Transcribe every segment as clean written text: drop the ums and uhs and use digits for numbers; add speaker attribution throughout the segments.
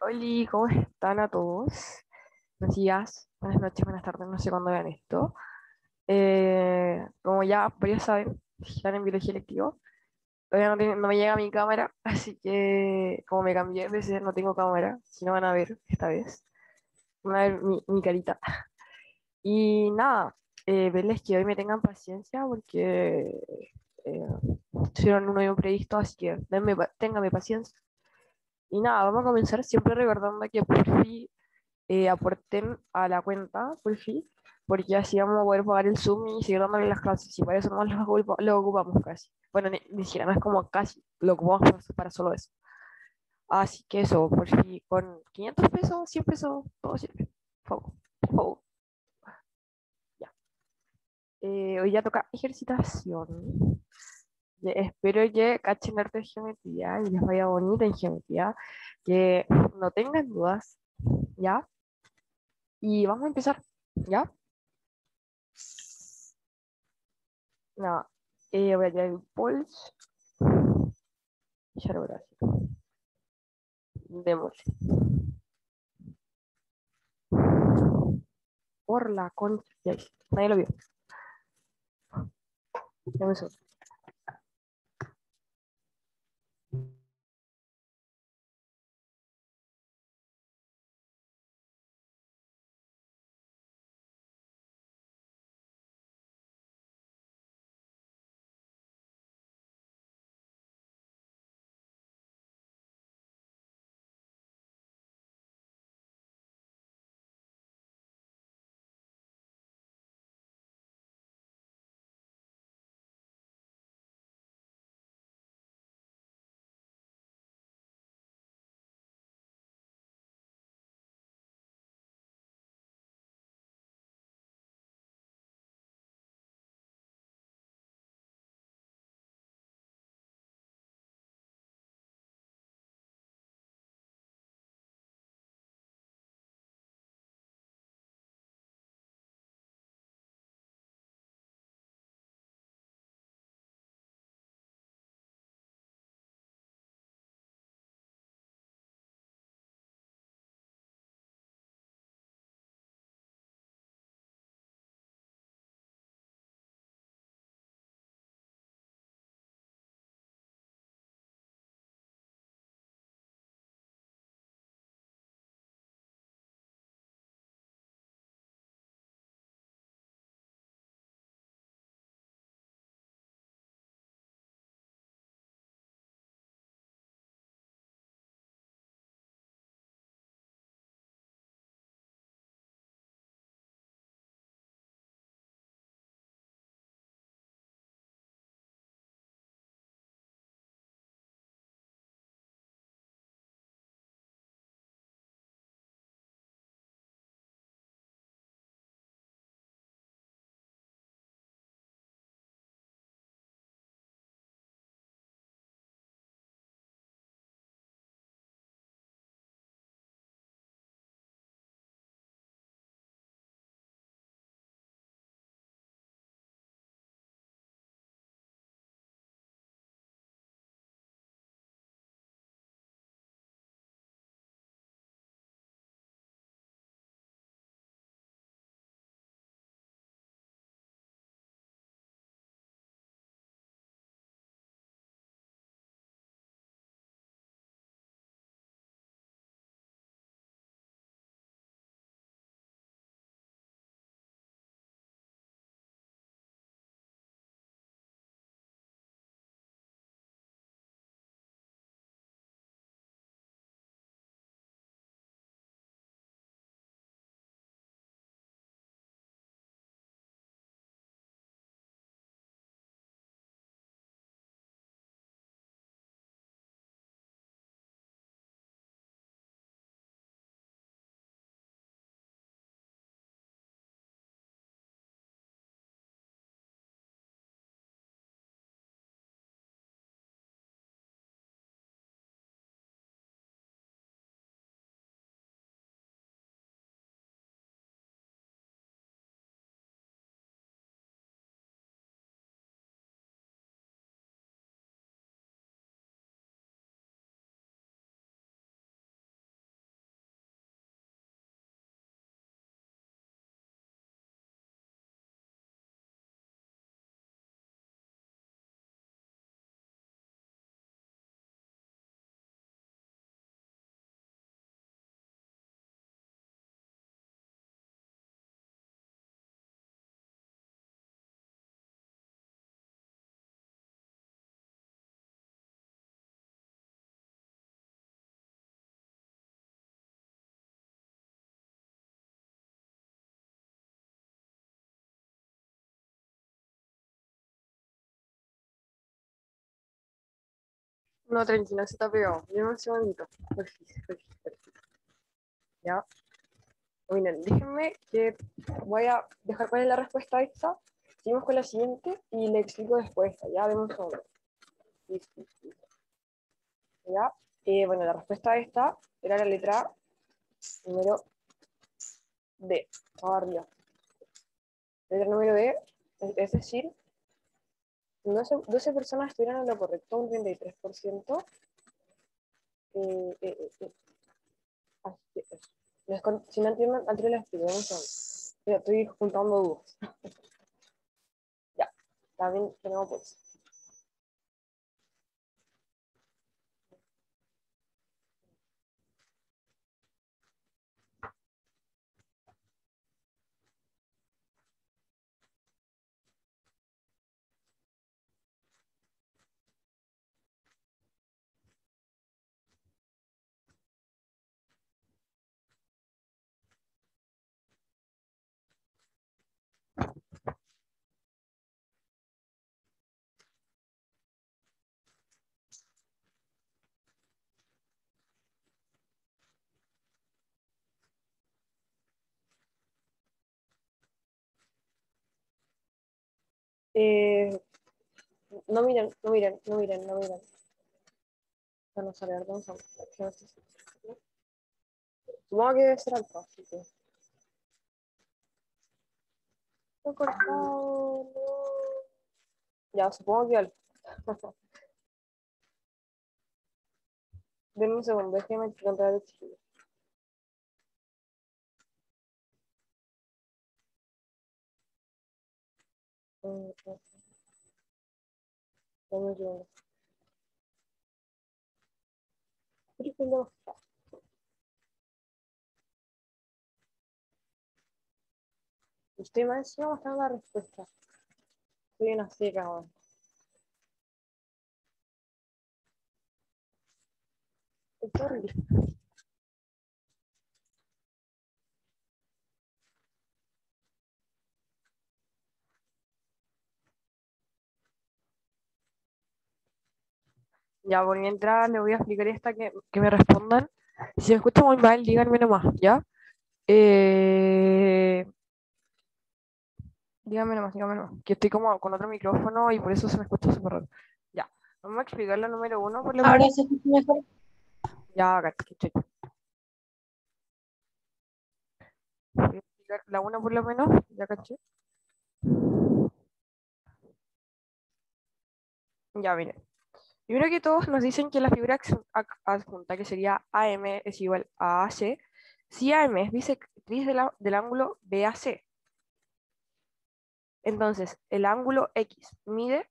Speaker 1: Hola, ¿cómo están a todos? Buenos días, buenas noches, buenas tardes, no sé cuándo vean esto. Como ya varios saben, si están en biología electivo, todavía no me llega mi cámara, así que como me cambié de PC, no tengo cámara, si no van a ver esta vez, van a ver mi carita. Y nada, verles que hoy me tengan paciencia porque eh, hicieron uno imprevisto, así que ténganme paciencia. Y nada, vamos a comenzar siempre recordando que por fin aporten a la cuenta, por fin, porque así vamos a poder pagar el Zoom y seguir dándole las clases, y para eso no lo ocupamos casi. Bueno, ni siquiera, no es como casi, lo ocupamos para solo eso. Así que eso, por fin, con 500 pesos, 100 pesos, todo sirve. Por favor, por favor, ya. Hoy ya toca ejercitación. Espero que cachen arte de geometría y les vaya bonito en geometría, que no tengan dudas, ¿ya? Y vamos a empezar, ¿ya? No, voy a tirar el pulse. Y ya lo voy a hacer. Démosle. Por la concha. Ya hice. Nadie lo vio. Dame un segundo. No, tranquilo, se está pegado. Dime un segundito. Porfis. Ya. Miren, déjenme que voy a dejar cuál es la respuesta a esta. Seguimos con la siguiente y le explico después esta. Ya, demos un segundo. Listo. Ya. Bueno, la respuesta a esta era la letra número D. Estaba arriba. Letra número D, es decir, 12 personas estuvieron en lo correcto, un 33%. Así que eso. Si no entienden, antes les explico. Ya estoy juntando dudas. Ya, también tenemos pues. Eh, no miren, no miren, no miren, no miren. No sale, perdón, supongo que debe ser alfa, así que. No he cortado, no. Ya, supongo que alfa. Denme un segundo, déjenme encontrar el chile. Denme un segundo. Usted más encima mostrando la respuesta. Soy una seca, ahora. Es horrible. Ya, por mientras le voy a explicar esta que me respondan. Si me escucha muy mal, díganme nomás, ¿ya? Eh, díganme nomás, que estoy como con otro micrófono y por eso se me escucha súper raro. Ya, vamos a explicar la número uno por lo
Speaker 2: Ahora
Speaker 1: menos.
Speaker 2: se escucha mejor.
Speaker 1: Ya, caché. Voy a explicar la una por lo menos, ya caché. Ya, miren. Primero que todos nos dicen que la figura adjunta, que sería AM, es igual a AC, si AM es bisectriz del ángulo BAC. Entonces, el ángulo X mide,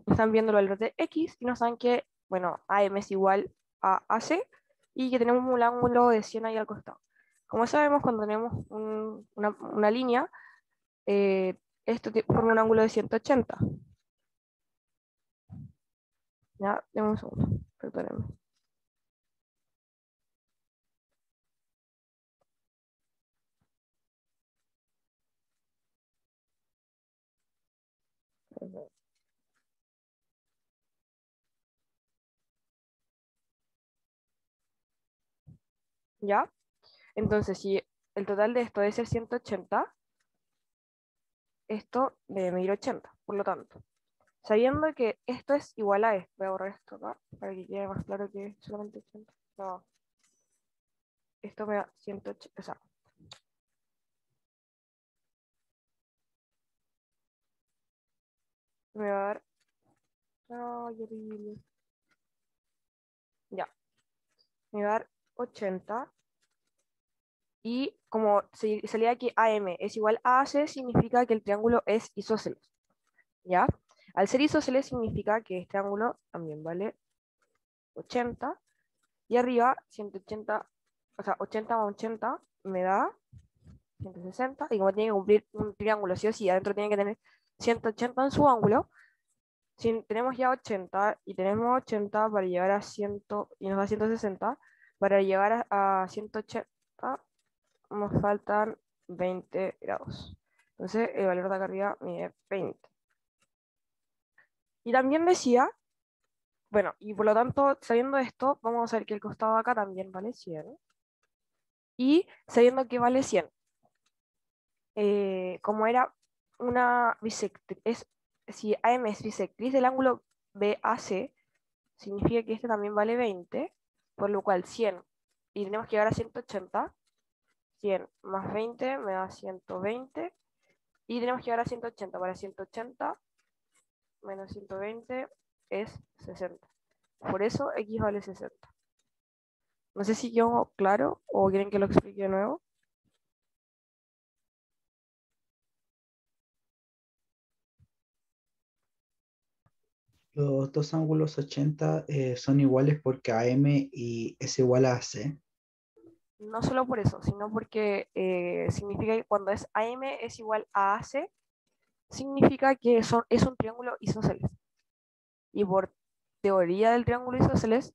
Speaker 1: están viendo el valor de X y nos dan que, bueno, AM es igual a AC y que tenemos un ángulo de 100 ahí al costado. Como sabemos, cuando tenemos una línea, eh, esto forma un ángulo de 180. Ya, denme un segundo, perdónenme. ¿Ya? Entonces, si el total de esto debe ser 180, esto debe medir 80. Por lo tanto, sabiendo que esto es igual a esto, voy a borrar esto acá para que quede más claro que es solamente 80. No, esto me da 180, o sea, me va a dar... Ay, horrible. Ya, me va a dar 80. Y como salía aquí AM es igual a AC, significa que el triángulo es isósceles. ¿Ya? Al ser isósceles significa que este ángulo también vale 80. Y arriba, 180, o sea, 80 más 80 me da 160. Y como tiene que cumplir un triángulo, sí o sí, adentro tiene que tener 180 en su ángulo. Si tenemos ya 80 y tenemos 80 para llegar a 100 y nos da 160, para llegar a 180 nos faltan 20 grados. Entonces el valor de acá arriba mide 20. Y también decía bueno, y por lo tanto, sabiendo esto, vamos a ver que el costado de acá también vale 100. Y sabiendo que vale 100, como era una bisectriz, si AM es bisectriz del ángulo BAC, significa que este también vale 20, por lo cual 100, y tenemos que llegar a 180, 100 más 20 me da 120, y tenemos que llegar a 180, para 180 menos 120 es 60. Por eso X vale 60. No sé si quedó claro o quieren que lo explique de nuevo.
Speaker 2: Los dos ángulos 80 son iguales porque AM y es igual a AC.
Speaker 1: No solo por eso, sino porque significa que cuando es AM es igual a AC, significa que es un triángulo isósceles. Y por teoría del triángulo isósceles,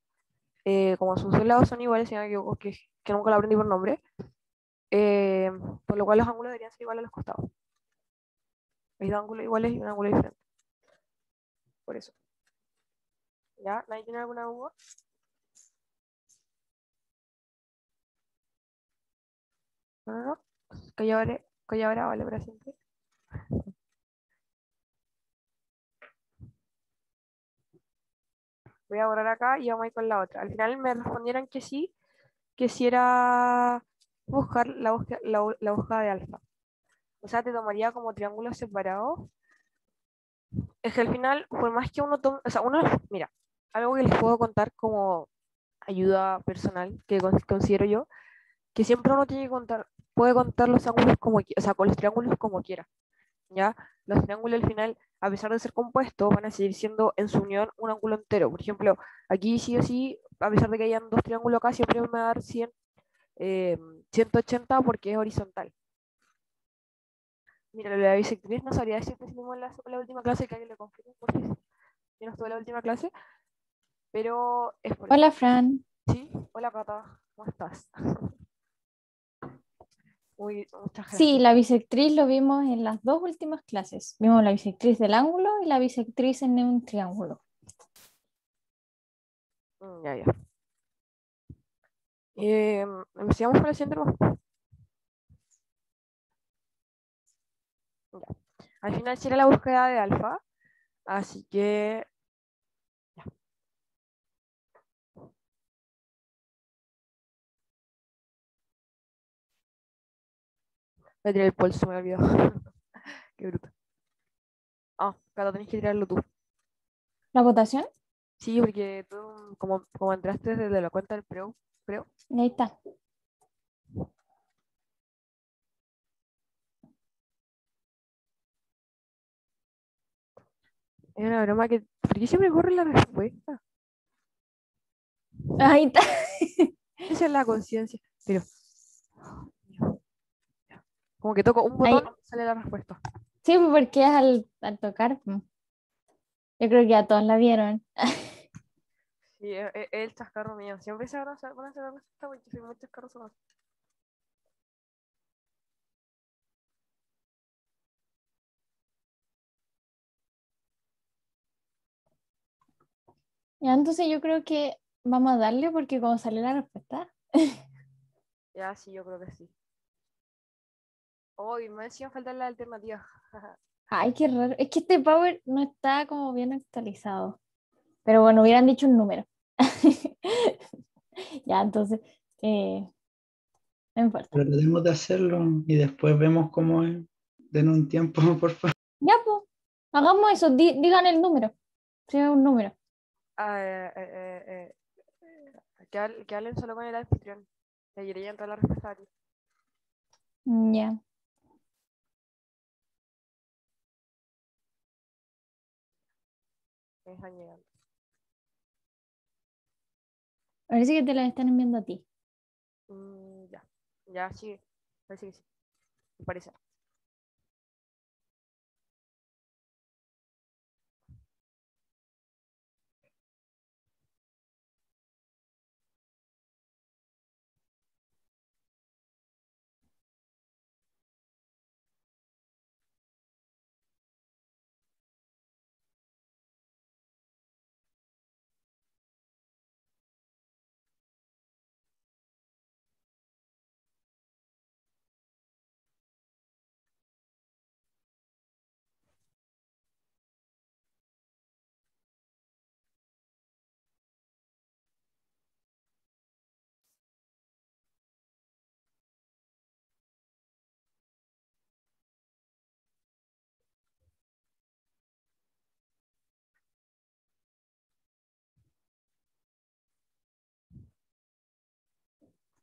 Speaker 1: como sus dos lados son iguales, si no me equivoco, que nunca lo aprendí por nombre, eh, por lo cual los ángulos deberían ser iguales a los costados. Hay dos ángulos iguales y un ángulo diferente. Por eso. ¿Ya? ¿Nadie tiene alguna duda? No, no, no. Que ahora vale para siempre. Voy a borrar acá y vamos a ir con la otra. Al final me respondieron que sí, quisiera buscar la búsqueda de alfa. O sea, te tomaría como triángulos separados. Es que al final, por más que uno tome, o sea, uno, mira, algo que les puedo contar como ayuda personal que considero yo, que siempre uno tiene que contar, puede contar los ángulos como, o sea, con los triángulos como quiera, ¿ya? Los triángulos al final, a pesar de ser compuestos, van a seguir siendo en su unión un ángulo entero. Por ejemplo, aquí sí o sí, a pesar de que hayan dos triángulos acá, siempre me va a dar 100, eh, 180 porque es horizontal. Mira, la bisectriz no sabría decirte si tenemos la última clase, que alguien le confirme, porque yo no estuve en la última clase, pero es por eso.
Speaker 3: Hola, Fran.
Speaker 1: Sí, hola Cata, ¿cómo estás? Muchas
Speaker 3: Sí,
Speaker 1: gracias.
Speaker 3: la bisectriz lo vimos en las dos últimas clases. Vimos la bisectriz del ángulo y la bisectriz en un triángulo.
Speaker 1: Ya, ya. Empezamos con la siguiente nomás. Ya. Al final será la búsqueda de alfa, así que ya. Voy a tirar el pulso, me olvidó. Qué bruto. Ah, Cata, tenés que tirarlo tú.
Speaker 3: ¿La votación?
Speaker 1: Sí, porque tú, como entraste desde la cuenta del preo,
Speaker 3: Y ahí está.
Speaker 1: es una broma que. ¿Por qué siempre corre la respuesta?
Speaker 3: Ahí está.
Speaker 1: Esa es la conciencia. Pero, como que toco un
Speaker 3: Ahí.
Speaker 1: botón, sale la respuesta.
Speaker 3: Sí, pues, porque es al tocar. Yo creo que ya todos la vieron.
Speaker 1: Sí, es el chascarro mío. Siempre van a hacer la respuesta porque soy muy chascarroso.
Speaker 3: Ya, entonces yo creo que vamos a darle porque como salió la respuesta.
Speaker 1: Ya, sí, yo creo que sí. Oh, y me decían faltar la alternativa.
Speaker 3: Ay, qué raro. Es que este Power no está como bien actualizado. Pero bueno, hubieran dicho un número. Ya, entonces, eh, no importa.
Speaker 2: Pero tratemos de hacerlo y después vemos cómo es. Den un tiempo, por favor.
Speaker 3: Ya, pues, hagamos eso. Digan el número. Si es un número.
Speaker 1: Ah, que hablen solo con el anfitrión. Le diré ya entrar la respuesta aquí.
Speaker 3: Ya.
Speaker 1: Me están llegando.
Speaker 3: Parece que te la están enviando a ti.
Speaker 1: Ya. Ya, sí. Parece que sí. Me parece.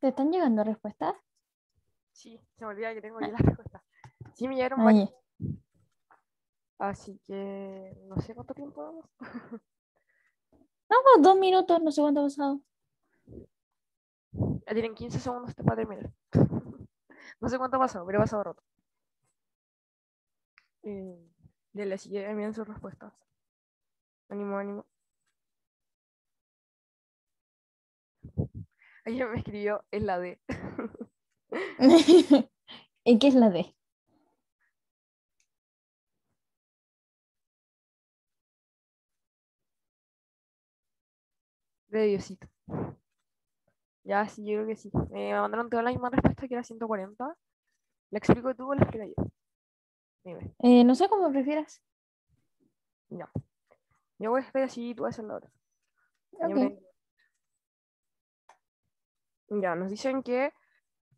Speaker 3: ¿Te están llegando respuestas?
Speaker 1: Sí, se me olvida que tengo ya la respuesta. Sí, me llegaron
Speaker 3: Ahí.
Speaker 1: varias. Así que no sé cuánto tiempo vamos.
Speaker 3: No, pues 2 minutos, no sé cuánto ha pasado.
Speaker 1: Ya tienen 15 segundos para terminar. No sé cuánto ha pasado, pero ha pasado rato. De la siguiente envían sus respuestas. Ánimo, ánimo. Alguien me escribió, es la D.
Speaker 3: ¿Y qué es la D?
Speaker 1: De Diosito. Ya, sí, yo creo que sí. Me mandaron todas las mismas respuestas que era 140. ¿La explico tú o la explico yo? Dime.
Speaker 3: No sé cómo prefieras.
Speaker 1: Ya. Yo voy a hacer así y tú vas a hacer la otra. Yo
Speaker 3: Ok.
Speaker 1: Ya, nos dicen que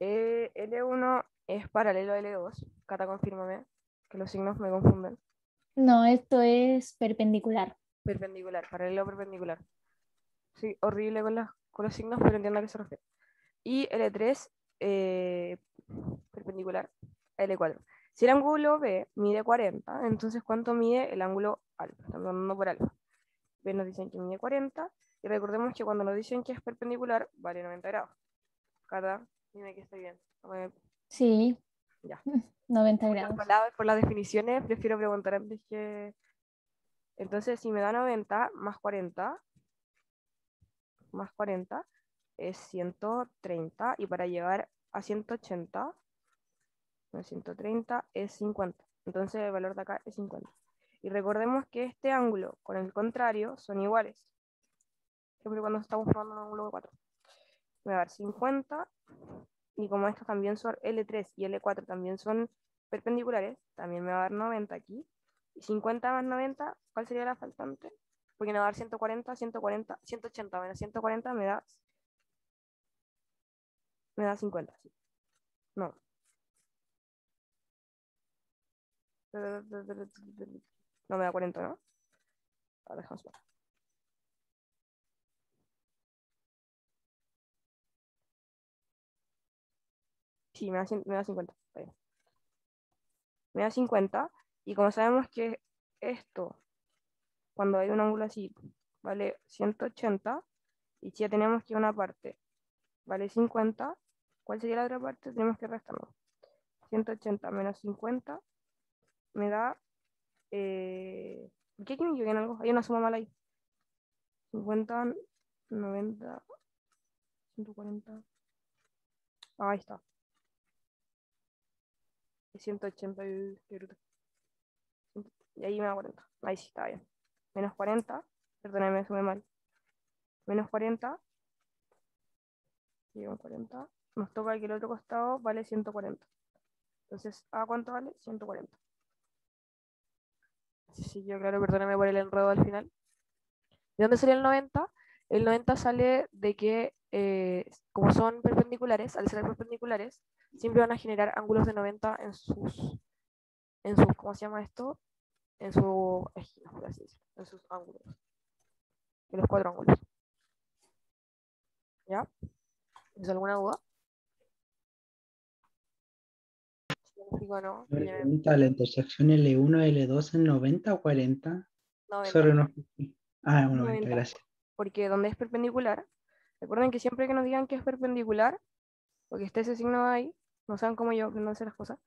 Speaker 1: L1 es paralelo a L2. Cata, confírmame, que los signos me confunden.
Speaker 3: No, esto es perpendicular.
Speaker 1: Perpendicular, paralelo perpendicular. Sí, horrible con los signos, pero entiendo a qué se refiere. Y L3, perpendicular a L4. Si el ángulo B mide 40, entonces ¿cuánto mide el ángulo alfa? Estamos dando por alfa. B nos dicen que mide 40, y recordemos que cuando nos dicen que es perpendicular, vale 90 grados. Cata, dime que estoy bien.
Speaker 3: Sí,
Speaker 1: Ya.
Speaker 3: 90
Speaker 1: Por las
Speaker 3: grados.
Speaker 1: palabras, por las definiciones, prefiero preguntar antes que... Entonces, si me da 90 más 40 es 130, y para llegar a 180, no, 130 es 50. Entonces, el valor de acá es 50. Y recordemos que este ángulo con el contrario son iguales. Siempre cuando estamos formando un ángulo de 4. Me va a dar 50, y como estos también son L3 y L4 también son perpendiculares, también me va a dar 90 aquí. Y 50 más 90, ¿cuál sería la faltante? Porque me va a dar 140, 140, 180 menos 140 me da 50. Sí. No. No me da 40, ¿no? Ahora dejamos ver. Sí, me da 50. Está bien. Me da 50, y como sabemos que esto, cuando hay un ángulo así, vale 180, y si ya tenemos que una parte vale 50, ¿cuál sería la otra parte? Tenemos que restarlo. 180 menos 50 me da... ¿Por qué aquí me equivoqué en algo? Hay una suma mala ahí. 50, 90, 140. Ah, ahí está. 180 qué bruto. Y ahí me da 40. Ahí sí está bien. Menos 40. Perdóname, me sumé mal. Menos 40. Y un 40. Nos toca que el otro costado vale 140. Entonces, ¿a cuánto vale? 140. Sí, sí, yo claro, perdóname por el enredo al final. ¿De dónde sale el 90? El 90 sale de que, como son perpendiculares, al ser perpendiculares, siempre van a generar ángulos de 90 ¿cómo se llama esto? En sus esquinas, por así decirlo, en sus ángulos, en los cuatro ángulos. ¿Ya? ¿Tienes alguna duda? Significa no,
Speaker 2: Me
Speaker 1: tiene
Speaker 2: pregunta, ¿la intersección L1 L2 en 90 o 40?
Speaker 1: 90.
Speaker 2: Sorry, no escuché. Ah, es un 90,
Speaker 1: 90.
Speaker 2: gracias.
Speaker 1: Porque donde es perpendicular, recuerden que siempre que nos digan que es perpendicular, porque esté ese signo ahí, no saben cómo yo aprendo a hacer las cosas,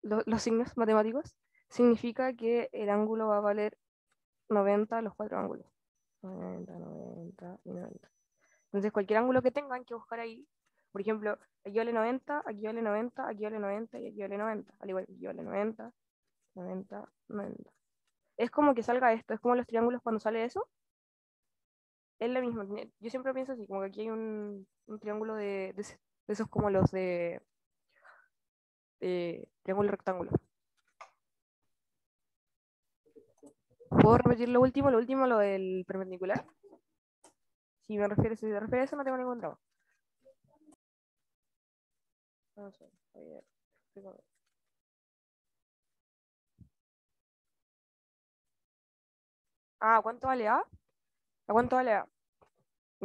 Speaker 1: los signos matemáticos, significa que el ángulo va a valer 90 los cuatro ángulos. 90, 90 y 90. Entonces, cualquier ángulo que tengan que buscar ahí, por ejemplo, aquí vale 90, aquí vale 90, aquí vale 90 y aquí vale 90. Al igual que aquí vale 90, 90, 90. Es como que salga esto, es como los triángulos cuando sale eso. Es lo mismo. Yo siempre pienso así, como que aquí hay un triángulo de esos como los de triángulo rectángulo. ¿Puedo repetir lo último, lo del perpendicular? Si me refiere a eso, no tengo ningún trabajo. Vamos a ver. Ah, ¿cuánto vale A? ¿A cuánto vale A?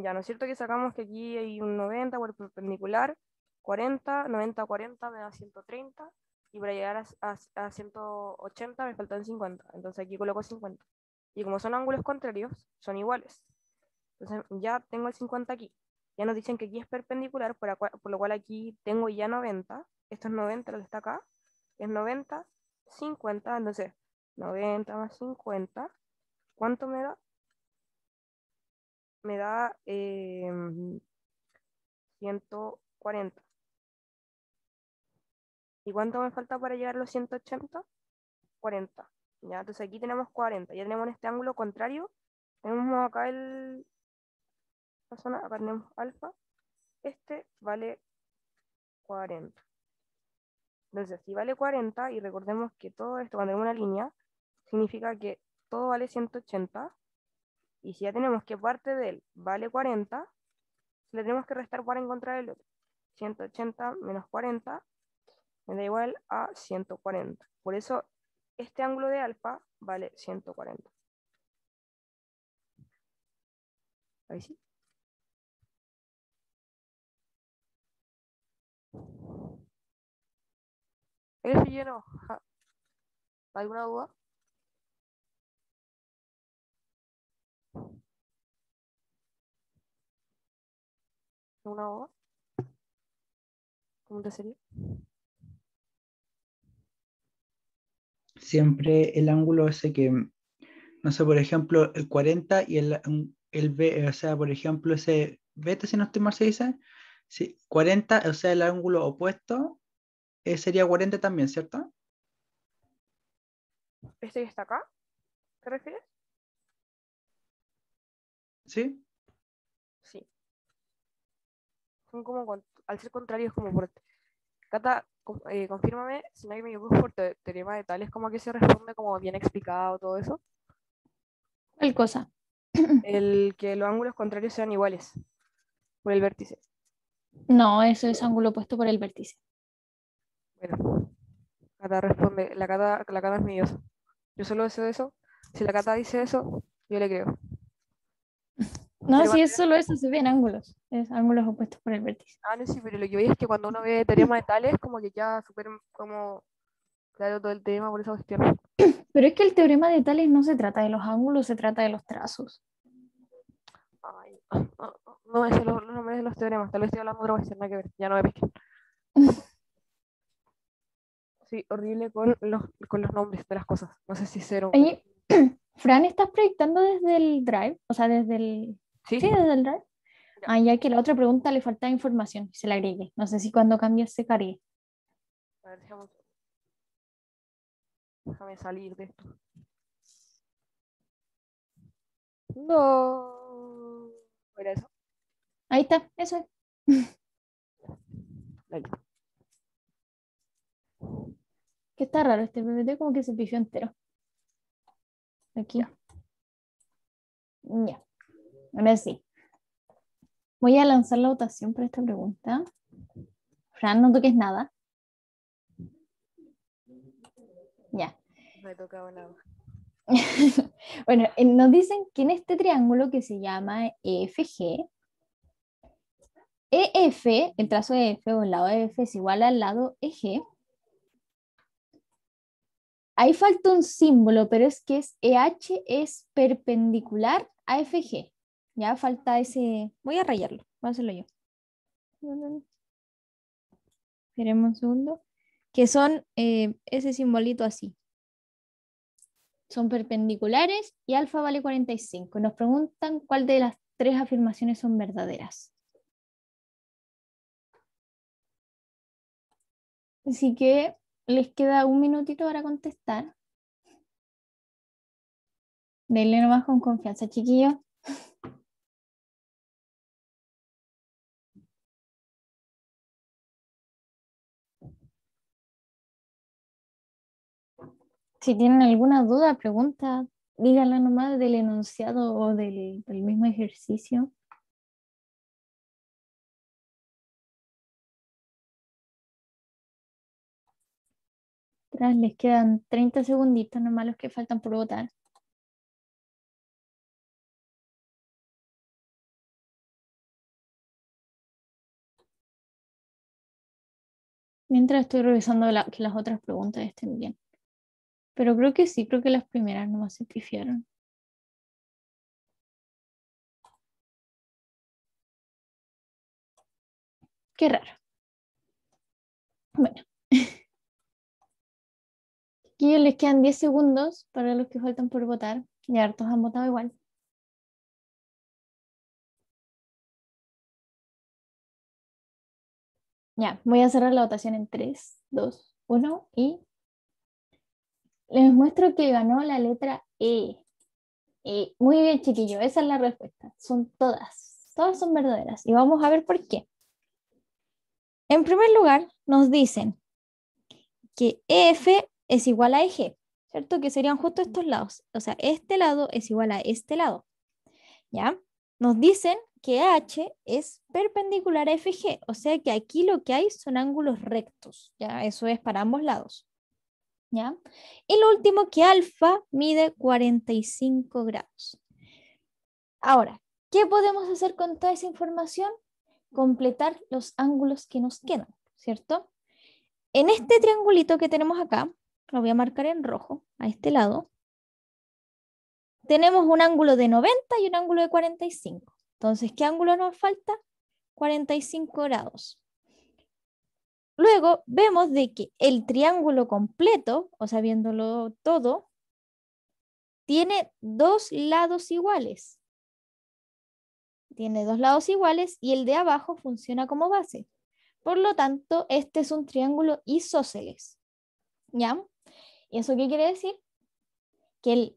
Speaker 1: Ya, ¿no es cierto que sacamos que aquí hay un 90 por perpendicular, 40, 90, 40 me da 130, y para llegar a 180 me faltan 50, entonces aquí coloco 50. Y como son ángulos contrarios, son iguales. Entonces ya tengo el 50 aquí. Ya nos dicen que aquí es perpendicular, por lo cual aquí tengo ya 90. Esto es 90, lo que está acá. Es 90, 50. Entonces, 90 más 50. ¿Cuánto me da? Me da 140. ¿Y cuánto me falta para llegar a los 180? 40. Ya, entonces aquí tenemos 40. Ya tenemos en este ángulo contrario. Tenemos acá la zona, acá tenemos alfa. Este vale 40. Entonces, si vale 40, y recordemos que todo esto, cuando tenemos una línea, significa que todo vale 180, y si ya tenemos que parte de él vale 40, le tenemos que restar para encontrar el otro. 180 menos 40 me da igual a 140. Por eso, este ángulo de alfa vale 140. Ahí sí. ¿Eres lleno? ¿Alguna duda? ¿Alguna duda? ¿Cómo te sería?
Speaker 2: Siempre el ángulo ese que, no sé, por ejemplo, el 40 y el B, o sea, por ejemplo, ese beta, si no estoy mal, se dice, sí, 40, o sea, el ángulo opuesto, sería 40 también, ¿cierto?
Speaker 1: ¿Este que está acá? ¿Te refieres?
Speaker 2: Sí.
Speaker 1: Sí. Son como, al ser contrarios, como por... Cata, confírmame, si no hay me equivoco, por teorema de tales, como que se responde como bien explicado todo eso.
Speaker 3: ¿Cuál cosa?
Speaker 1: El que los ángulos contrarios sean iguales por el vértice.
Speaker 3: No, eso es ángulo opuesto por el vértice.
Speaker 1: Bueno, Cata responde, la Cata es mi diosa. Yo solo sé eso. Si la Cata dice eso, yo le creo.
Speaker 3: No,
Speaker 1: Teorema
Speaker 3: si
Speaker 1: de
Speaker 3: es
Speaker 1: tales,
Speaker 3: solo eso, se ven ángulos. Es ángulos opuestos por el vértice.
Speaker 1: no, sí, pero lo que veis es que cuando uno ve teorema de tales, como que ya súper como claro todo el tema por esa cuestión.
Speaker 3: Pero es que el teorema de Tales no se trata de los ángulos, se trata de los trazos.
Speaker 1: Ay, no me sé los nombres de los teoremas, tal vez estoy hablando de otra cuestión, nada que ver, ya no me pesquen. Sí, horrible con los nombres de las cosas. No sé si cero.
Speaker 3: Oye, Fran, ¿estás proyectando desde el Drive? O sea, desde el...
Speaker 1: Sí,
Speaker 3: Sí, desde el Drive.
Speaker 1: ya.
Speaker 3: Ah, ya que la otra pregunta le faltaba información, se la agregué. No sé si cuando cambies se cargue.
Speaker 1: A ver, déjame salir de esto. No. Era eso.
Speaker 3: Ahí está, eso es.
Speaker 1: Ahí.
Speaker 3: Que está raro este PPT, como que se pifió entero. Aquí.
Speaker 1: Ya.
Speaker 3: Ya, ahora sí. Voy a lanzar la votación para esta pregunta. Fran, no toques nada. Ya.
Speaker 1: Me tocaba nada.
Speaker 3: Bueno, nos dicen que en este triángulo que se llama EFG, EF, el trazo de F o el lado de F es igual al lado EG. Ahí falta un símbolo, pero es que EH es perpendicular a FG. Ya falta ese. Voy a rayarlo, voy a hacerlo yo. Esperemos un segundo. Que son ese simbolito así. Son perpendiculares y alfa vale 45. Nos preguntan cuál de las tres afirmaciones son verdaderas. Así que les queda un minutito para contestar. Denle nomás con confianza, chiquillos. Si tienen alguna duda, pregunta, díganla nomás del enunciado o del mismo ejercicio. Les quedan 30 segunditos nomás los que faltan por votar. Mientras estoy revisando que las otras preguntas estén bien. Pero creo que sí, creo que las primeras nomás se pifiaron. Qué raro. Bueno. Aquí les quedan 10 segundos para los que faltan por votar. Ya hartos han votado igual. Ya, voy a cerrar la votación en 3, 2, 1 y les muestro que ganó la letra E. Muy bien, chiquillo, esa es la respuesta. Son todas son verdaderas. Y vamos a ver por qué. En primer lugar, nos dicen que EF es igual a EG, ¿cierto? Que serían justo estos lados. O sea, este lado es igual a este lado. ¿Ya? Nos dicen que H es perpendicular a FG, o sea que aquí lo que hay son ángulos rectos, ¿ya? Eso es para ambos lados, ¿ya? Y lo último, que alfa mide 45 grados. Ahora, ¿qué podemos hacer con toda esa información? Completar los ángulos que nos quedan, ¿cierto? En este triangulito que tenemos acá, lo voy a marcar en rojo, a este lado, tenemos un ángulo de 90 y un ángulo de 45. Entonces, ¿qué ángulo nos falta? 45 grados. Luego vemos de que el triángulo completo, o sea, viéndolo todo, tiene dos lados iguales. Tiene dos lados iguales y el de abajo funciona como base. Por lo tanto, este es un triángulo isósceles. ¿Ya? ¿Y eso qué quiere decir? Que el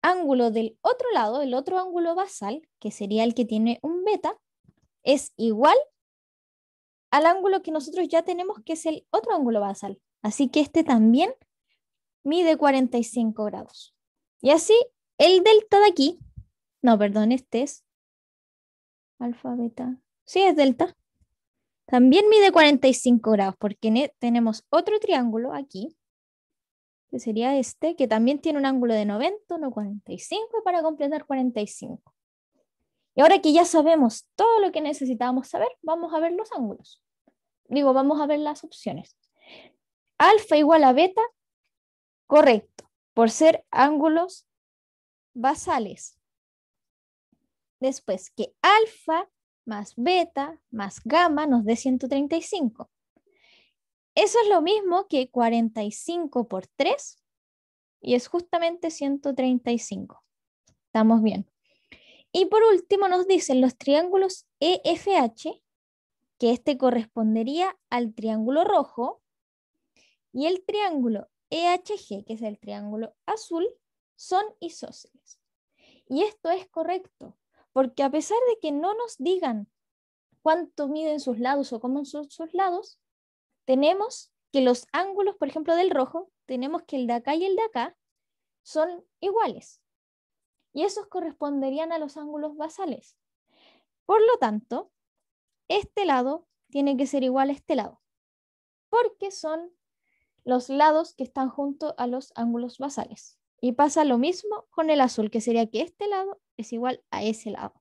Speaker 3: ángulo del otro lado, el otro ángulo basal, que sería el que tiene un beta, es igual al ángulo que nosotros ya tenemos, que es el otro ángulo basal. Así que este también mide 45 grados. Y así, el delta de aquí, no, perdón, este es alfa, beta, sí es delta, también mide 45 grados, porque tenemos otro triángulo aquí, que sería este, que también tiene un ángulo de 90, 1,45 para completar 45. Y ahora que ya sabemos todo lo que necesitábamos saber, vamos a ver los ángulos. Vamos a ver las opciones. Alfa igual a beta, correcto, por ser ángulos basales. Después, que alfa más beta más gamma nos dé 135. Eso es lo mismo que 45 por 3 y es justamente 135. Estamos bien. Y por último nos dicen los triángulos EFH, que este correspondería al triángulo rojo, y el triángulo EHG, que es el triángulo azul, son isósceles. Y esto es correcto, porque a pesar de que no nos digan cuánto miden sus lados o cómo son sus lados, tenemos que los ángulos, por ejemplo, del rojo, tenemos que el de acá y el de acá son iguales. Y esos corresponderían a los ángulos basales. Por lo tanto, este lado tiene que ser igual a este lado, porque son los lados que están junto a los ángulos basales. Y pasa lo mismo con el azul, que sería que este lado es igual a ese lado.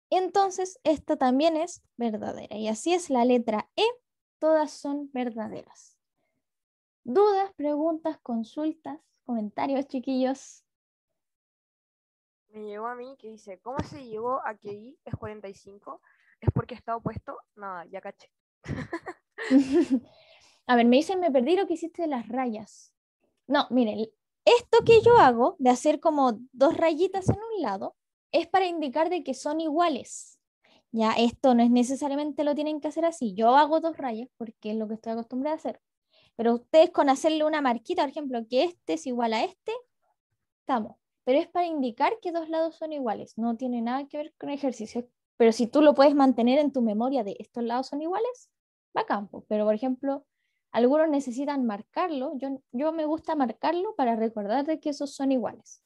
Speaker 3: Entonces, esta también es verdadera. Y así es la letra E, todas son verdaderas. ¿Dudas, preguntas, consultas, comentarios, chiquillos?
Speaker 1: Me llegó a mí que dice, ¿cómo se llegó a que I es 45? ¿Es porque está opuesto? Nada, ya caché.
Speaker 3: A ver, me dicen, me perdí lo que hiciste de las rayas. No, miren, esto que yo hago de hacer como dos rayitas en un lado es para indicar de que son iguales. Ya, esto no es necesariamente lo tienen que hacer así. Yo hago dos rayas porque es lo que estoy acostumbrada a hacer. Pero ustedes con hacerle una marquita, por ejemplo, que este es igual a este, estamos. Pero es para indicar que dos lados son iguales. No tiene nada que ver con ejercicio. Pero si tú lo puedes mantener en tu memoria de estos lados son iguales, va a campo. Pero, por ejemplo, algunos necesitan marcarlo. Yo me gusta marcarlo para recordar de que esos son iguales.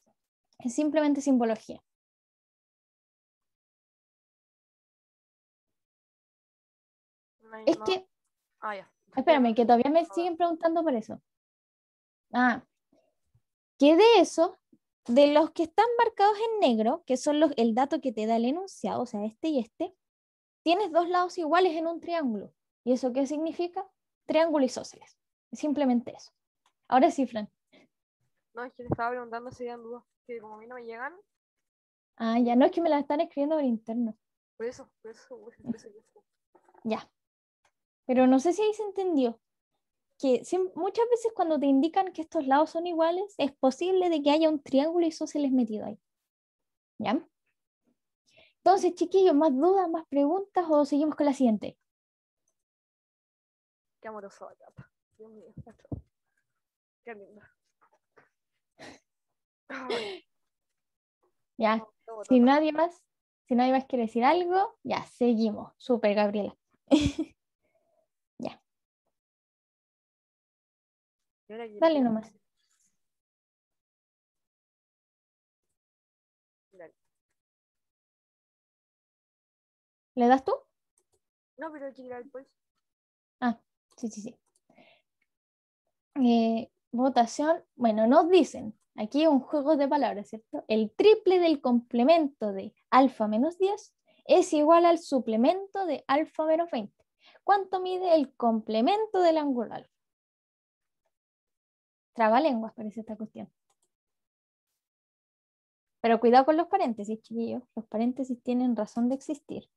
Speaker 3: Es simplemente simbología. Es
Speaker 1: No.
Speaker 3: que,
Speaker 1: Ah, ya.
Speaker 3: espérame, que todavía me siguen preguntando por eso. Ah, que de eso, de los que están marcados en negro, que son el dato que te da el enunciado, o sea, este y este, tienes dos lados iguales en un triángulo. ¿Y eso qué significa? Triángulo isósceles. Simplemente eso. Ahora sí, Fran.
Speaker 1: No, es que te estaba preguntando si habían dudas. Que como a mí no me llegan,
Speaker 3: Ah, ya no es que me la están escribiendo por interno.
Speaker 1: por eso.
Speaker 3: Ya. Pero no sé si ahí se entendió. Que muchas veces cuando te indican que estos lados son iguales, es posible de que haya un triángulo isósceles metido ahí. ¿Ya? Entonces, chiquillos, ¿más dudas, más preguntas o seguimos con la siguiente?
Speaker 1: Qué amoroso la Cata. Dios mío, macho. Qué linda. Ay,
Speaker 3: Ya,
Speaker 1: no, todo,
Speaker 3: si
Speaker 1: todo.
Speaker 3: nadie más, si nadie más quiere decir algo, ya, seguimos. Súper, Gabriela. Ya,
Speaker 1: Y ahora aquí le
Speaker 3: dale
Speaker 1: digo,
Speaker 3: nomás.
Speaker 1: dale.
Speaker 3: ¿Le das tú?
Speaker 1: No, pero aquí el pues.
Speaker 3: Ah, sí, sí, sí. Votación, bueno, nos dicen, aquí un juego de palabras, ¿cierto? El triple del complemento de alfa menos 10 es igual al suplemento de alfa menos 20. ¿Cuánto mide el complemento del ángulo alfa? Trabalenguas parece esta cuestión. Pero cuidado con los paréntesis, chiquillos. Los paréntesis tienen razón de existir.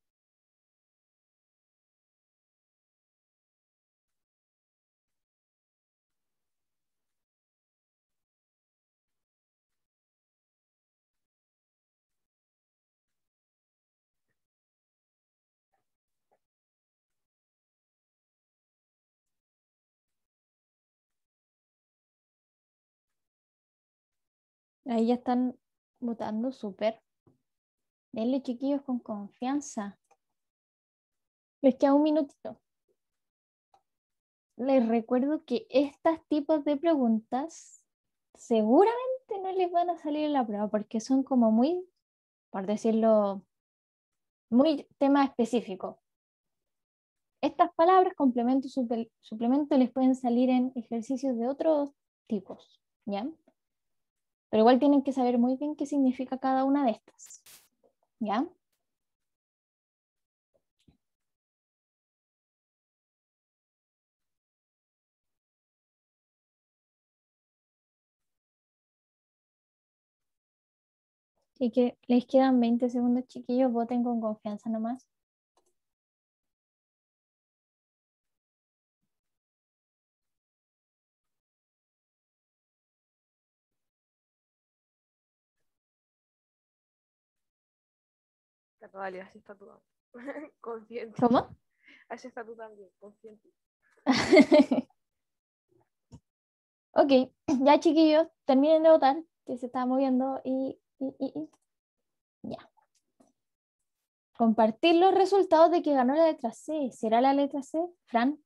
Speaker 3: Ahí ya están votando, súper. Denle, chiquillos, con confianza. Les queda un minutito. Les recuerdo que estos tipos de preguntas seguramente no les van a salir en la prueba porque son como muy, por decirlo, muy tema específico. Estas palabras, complemento y suplemento, les pueden salir en ejercicios de otros tipos, ¿ya? Pero igual tienen que saber muy bien qué significa cada una de estas, ¿ya? Así que les quedan 20 segundos, chiquillos, voten con confianza nomás.
Speaker 1: Cata, dale, así está tú. Consciente.
Speaker 3: ¿Cómo?
Speaker 1: Así está tú también, consciente.
Speaker 3: Ok, ya chiquillos, terminen de votar, que se está moviendo y ya. Compartir los resultados de que ganó la letra C. ¿Será la letra C? Fran,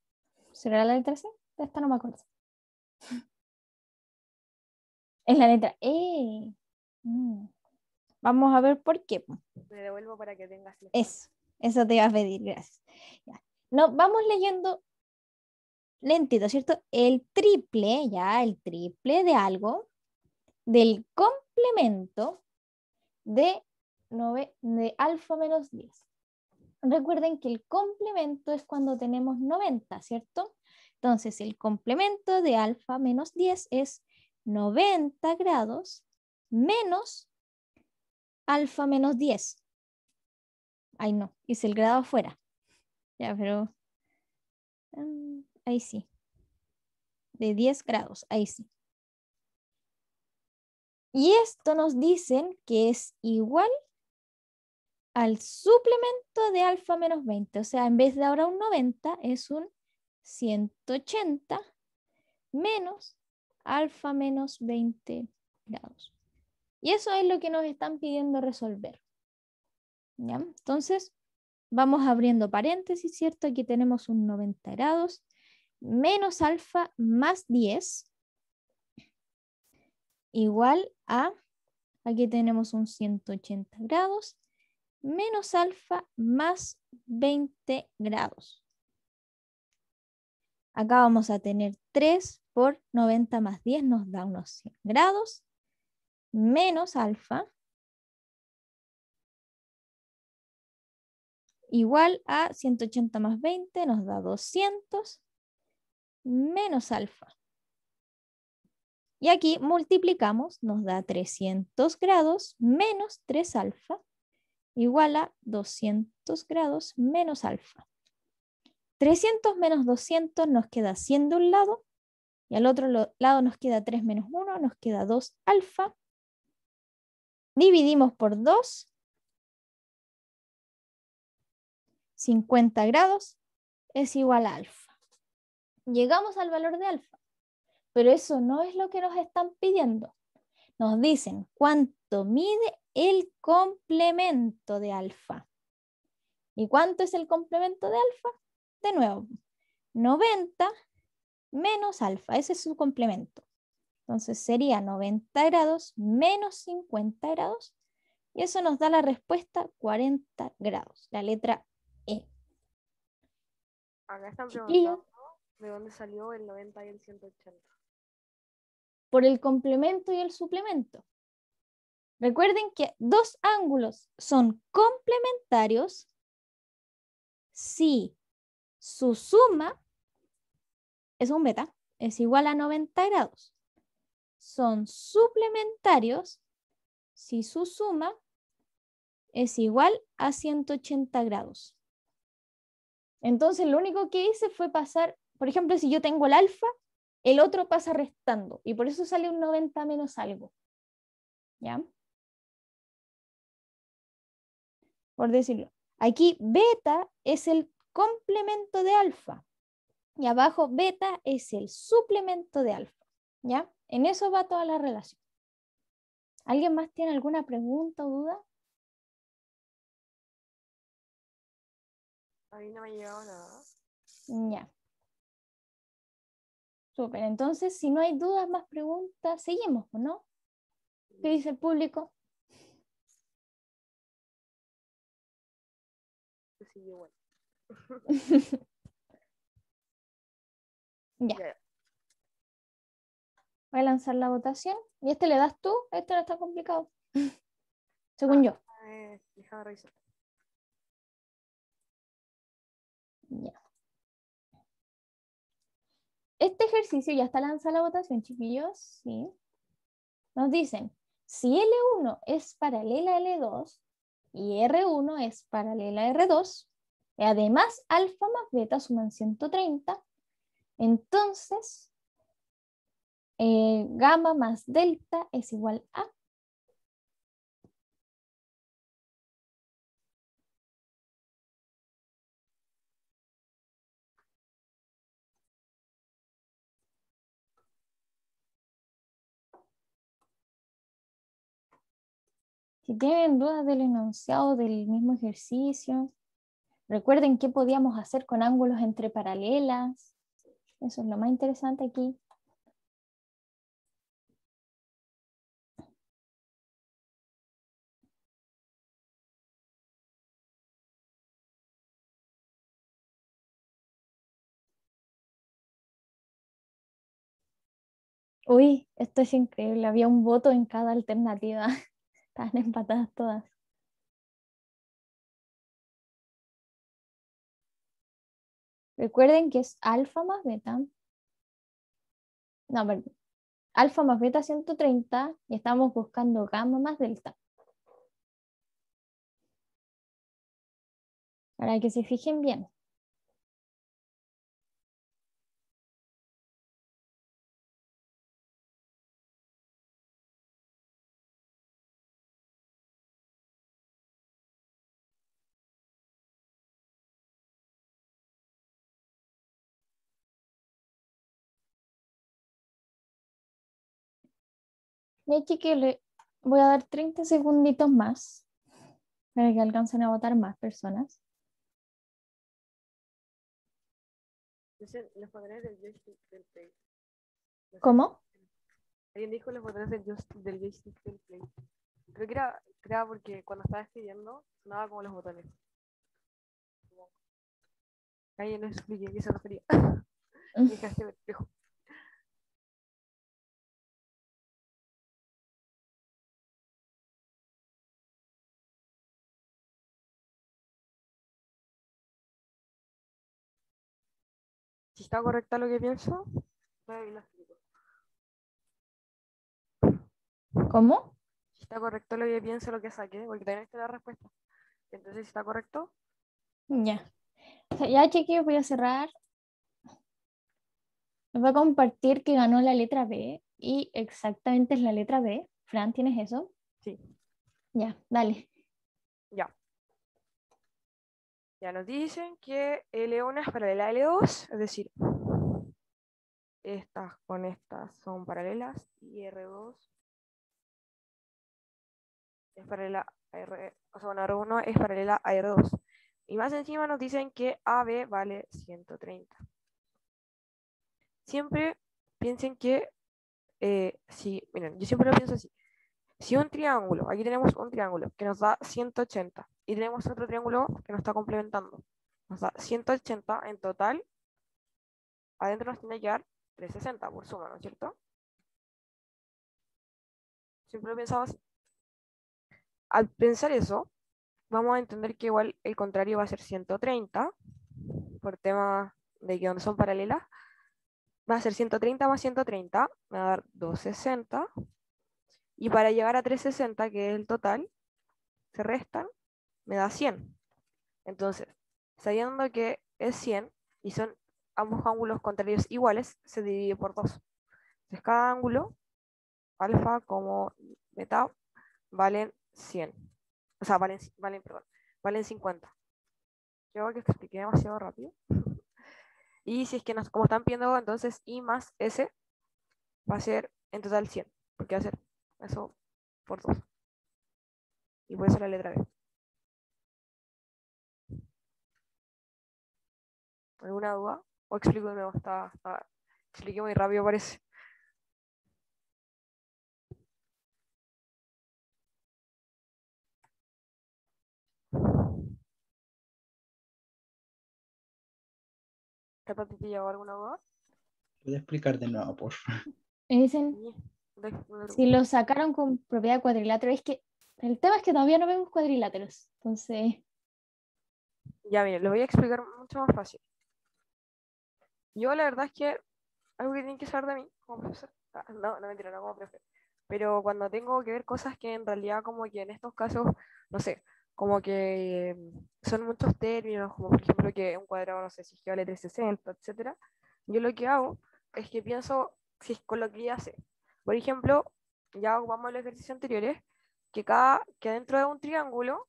Speaker 3: ¿será la letra C? Esta no me acuerdo. Es la letra E. Vamos a ver por qué.
Speaker 1: Me devuelvo para que tengas la
Speaker 3: Eso te iba a pedir, gracias. Ya. No, vamos leyendo lentito, ¿cierto? El triple de algo, del complemento de alfa menos 10. Recuerden que el complemento es cuando tenemos 90, ¿cierto? Entonces, el complemento de alfa menos 10 es 90 grados menos alfa menos 10. Ay, no, hice el grado afuera. Ya, pero ahí sí. De 10 grados, ahí sí. Y esto nos dicen que es igual al suplemento de alfa menos 20. O sea, en vez de ahora un 90, es un 180 menos alfa menos 20 grados. Y eso es lo que nos están pidiendo resolver. ¿Ya? Entonces, vamos abriendo paréntesis, ¿cierto? Aquí tenemos un 90 grados menos alfa más 10 igual a, aquí tenemos un 180 grados menos alfa más 20 grados. Acá vamos a tener 3 por 90 más 10 nos da unos 100 grados menos alfa igual a 180 más 20 nos da 200 menos alfa. Y aquí multiplicamos, nos da 300 grados menos 3 alfa igual a 200 grados menos alfa. 300 menos 200 nos queda 100 de un lado y al otro lado nos queda 3 menos 1, nos queda 2 alfa. Dividimos por 2, 50 grados es igual a alfa. Llegamos al valor de alfa, pero eso no es lo que nos están pidiendo. Nos dicen cuánto mide el complemento de alfa. ¿Y cuánto es el complemento de alfa? De nuevo, 90 menos alfa, ese es su complemento. Entonces sería 90 grados menos 50 grados y eso nos da la respuesta 40 grados, la letra E.
Speaker 1: Acá están
Speaker 3: Chiquillos,
Speaker 1: preguntando de dónde salió el 90 y el 180.
Speaker 3: por el complemento y el suplemento. Recuerden que dos ángulos son complementarios si su suma es un beta, es igual a 90 grados. Son suplementarios si su suma es igual a 180 grados. Entonces lo único que hice fue pasar, por ejemplo, si yo tengo el alfa, el otro pasa restando y por eso sale un 90 menos algo. ¿Ya? Por decirlo. Aquí beta es el complemento de alfa y abajo beta es el suplemento de alfa. ¿Ya? En eso va toda la relación. ¿Alguien más tiene alguna pregunta o duda?
Speaker 1: A mí no me ha llegado nada.
Speaker 3: Ya. Súper. Entonces, si no hay dudas, más preguntas, seguimos, ¿no? ¿Qué dice el público?
Speaker 1: Sí, igual.
Speaker 3: Ya.
Speaker 1: Ya.
Speaker 3: Voy a lanzar la votación. ¿Y este le das tú? Este no está complicado. Según yo.
Speaker 1: Déjame revisar.
Speaker 3: Ya. Este ejercicio ya está lanzada la votación, chiquillos. Sí. Nos dicen, si L1 es paralela a L2 y R1 es paralela a R2, y además alfa más beta suman 130, entonces gamma más delta es igual a. Si tienen dudas del enunciado del mismo ejercicio, recuerden qué podíamos hacer con ángulos entre paralelas. Eso es lo más interesante aquí. Uy, esto es increíble. Había un voto en cada alternativa. Estaban empatadas todas. Recuerden que es alfa más beta. No, perdón. Alfa más beta 130 y estamos buscando gamma más delta. Para que se fijen bien. Y aquí que le voy a dar 30 segunditos más para que alcancen a votar más personas.
Speaker 1: Dicen los botones del joystick del Play. No sé
Speaker 3: ¿Cómo?
Speaker 1: alguien dijo los botones del joystick del Play. Creo que era porque cuando estaba escribiendo sonaba como los botones. Alguien nos explique a qué se refería. Me dejaste perplejo. Si está correcta lo que pienso, ahí lo explico.
Speaker 3: ¿Cómo?
Speaker 1: Si está correcto lo que pienso, lo que saqué, porque todavía no está la respuesta. Entonces, si está correcto,
Speaker 3: Ya. O sea, ya, chiquillos, voy a cerrar. Les voy a compartir que ganó la letra B y exactamente es la letra B. Fran, ¿tienes eso?
Speaker 1: sí,
Speaker 3: Ya, dale.
Speaker 1: ya. Ya nos dicen que L1 es paralela a L2, es decir, estas con estas son paralelas y R2 es paralela a R, o sea, bueno, R1 es paralela a R2. Y más encima nos dicen que AB vale 130. Siempre piensen que, miren, yo siempre lo pienso así. Si un triángulo, aquí tenemos un triángulo que nos da 180 y tenemos otro triángulo que nos está complementando, nos da 180 en total, adentro nos tiene que dar 360 por suma, ¿no es cierto? Siempre lo pensaba así. Al pensar eso, vamos a entender que igual el contrario va a ser 130, por tema de que donde son paralelas, va a ser 130 más 130, me va a dar 260, y para llegar a 360, que es el total, se restan, me da 100. Entonces, sabiendo que es 100 y son ambos ángulos contrarios iguales, se divide por 2. Entonces, cada ángulo, alfa como beta, valen 100. O sea, valen 50. Creo que expliqué demasiado rápido. Y si es que como están viendo, entonces I más S va a ser en total 100, porque va a ser eso por 2. Y por eso la letra B. ¿Alguna duda? ¿O explico de nuevo? Expliqué muy rápido, parece. ¿Cata, te llevó alguna duda?
Speaker 2: ¿Puedes explicar de nuevo, por favor?
Speaker 3: Me dicen,
Speaker 1: Sí.
Speaker 3: si lo sacaron con propiedad de cuadrilátero, es que el tema es que todavía no vemos cuadriláteros. Entonces,
Speaker 1: Ya, miren, lo voy a explicar mucho más fácil. Yo la verdad es que algo que tienen que saber de mí como profesor, no, no mentira, no como profesor, pero cuando tengo que ver cosas que en realidad como que en estos casos, no sé, como que son muchos términos, como por ejemplo que un cuadrado, no sé, si vale 360, etcétera, yo lo que hago es que pienso si es con lo que ya sé. Por ejemplo, ya ocupamos los ejercicios anteriores, que dentro de un triángulo,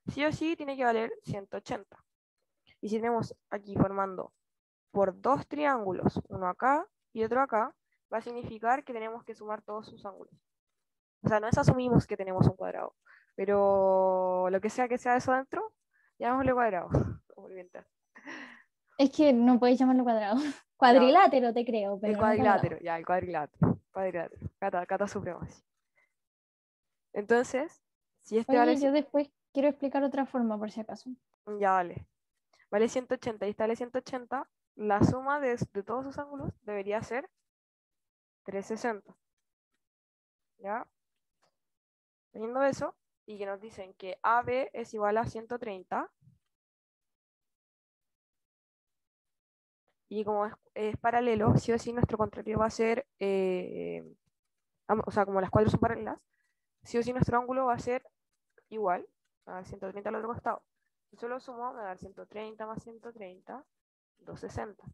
Speaker 1: sí o sí tiene que valer 180. Y si tenemos aquí formando por dos triángulos, uno acá y otro acá, va a significar que tenemos que sumar todos sus ángulos. O sea, no es asumimos que tenemos un cuadrado, pero lo que sea eso dentro, llamémosle cuadrado.
Speaker 3: es que no podéis llamarlo cuadrado.
Speaker 1: Ya,
Speaker 3: Cuadrilátero te creo,
Speaker 1: el
Speaker 3: pero no cuadrado.
Speaker 1: cuadrilátero, ya, el cuadrilátero. Cuadrilátero. Cata supremacia. Entonces, si este vale,
Speaker 3: Oye, yo después quiero explicar otra forma por si acaso.
Speaker 1: ya vale 180 y este vale 180, la suma de todos sus ángulos debería ser 360. ¿Ya? Teniendo eso, y que nos dicen que AB es igual a 130, y como es paralelo, sí o sí nuestro contrario va a ser, o sea, como las cuatro son paralelas, sí o sí nuestro ángulo va a ser igual a 130 al otro costado. Si solo sumo, me va a dar 130 más 130, 260.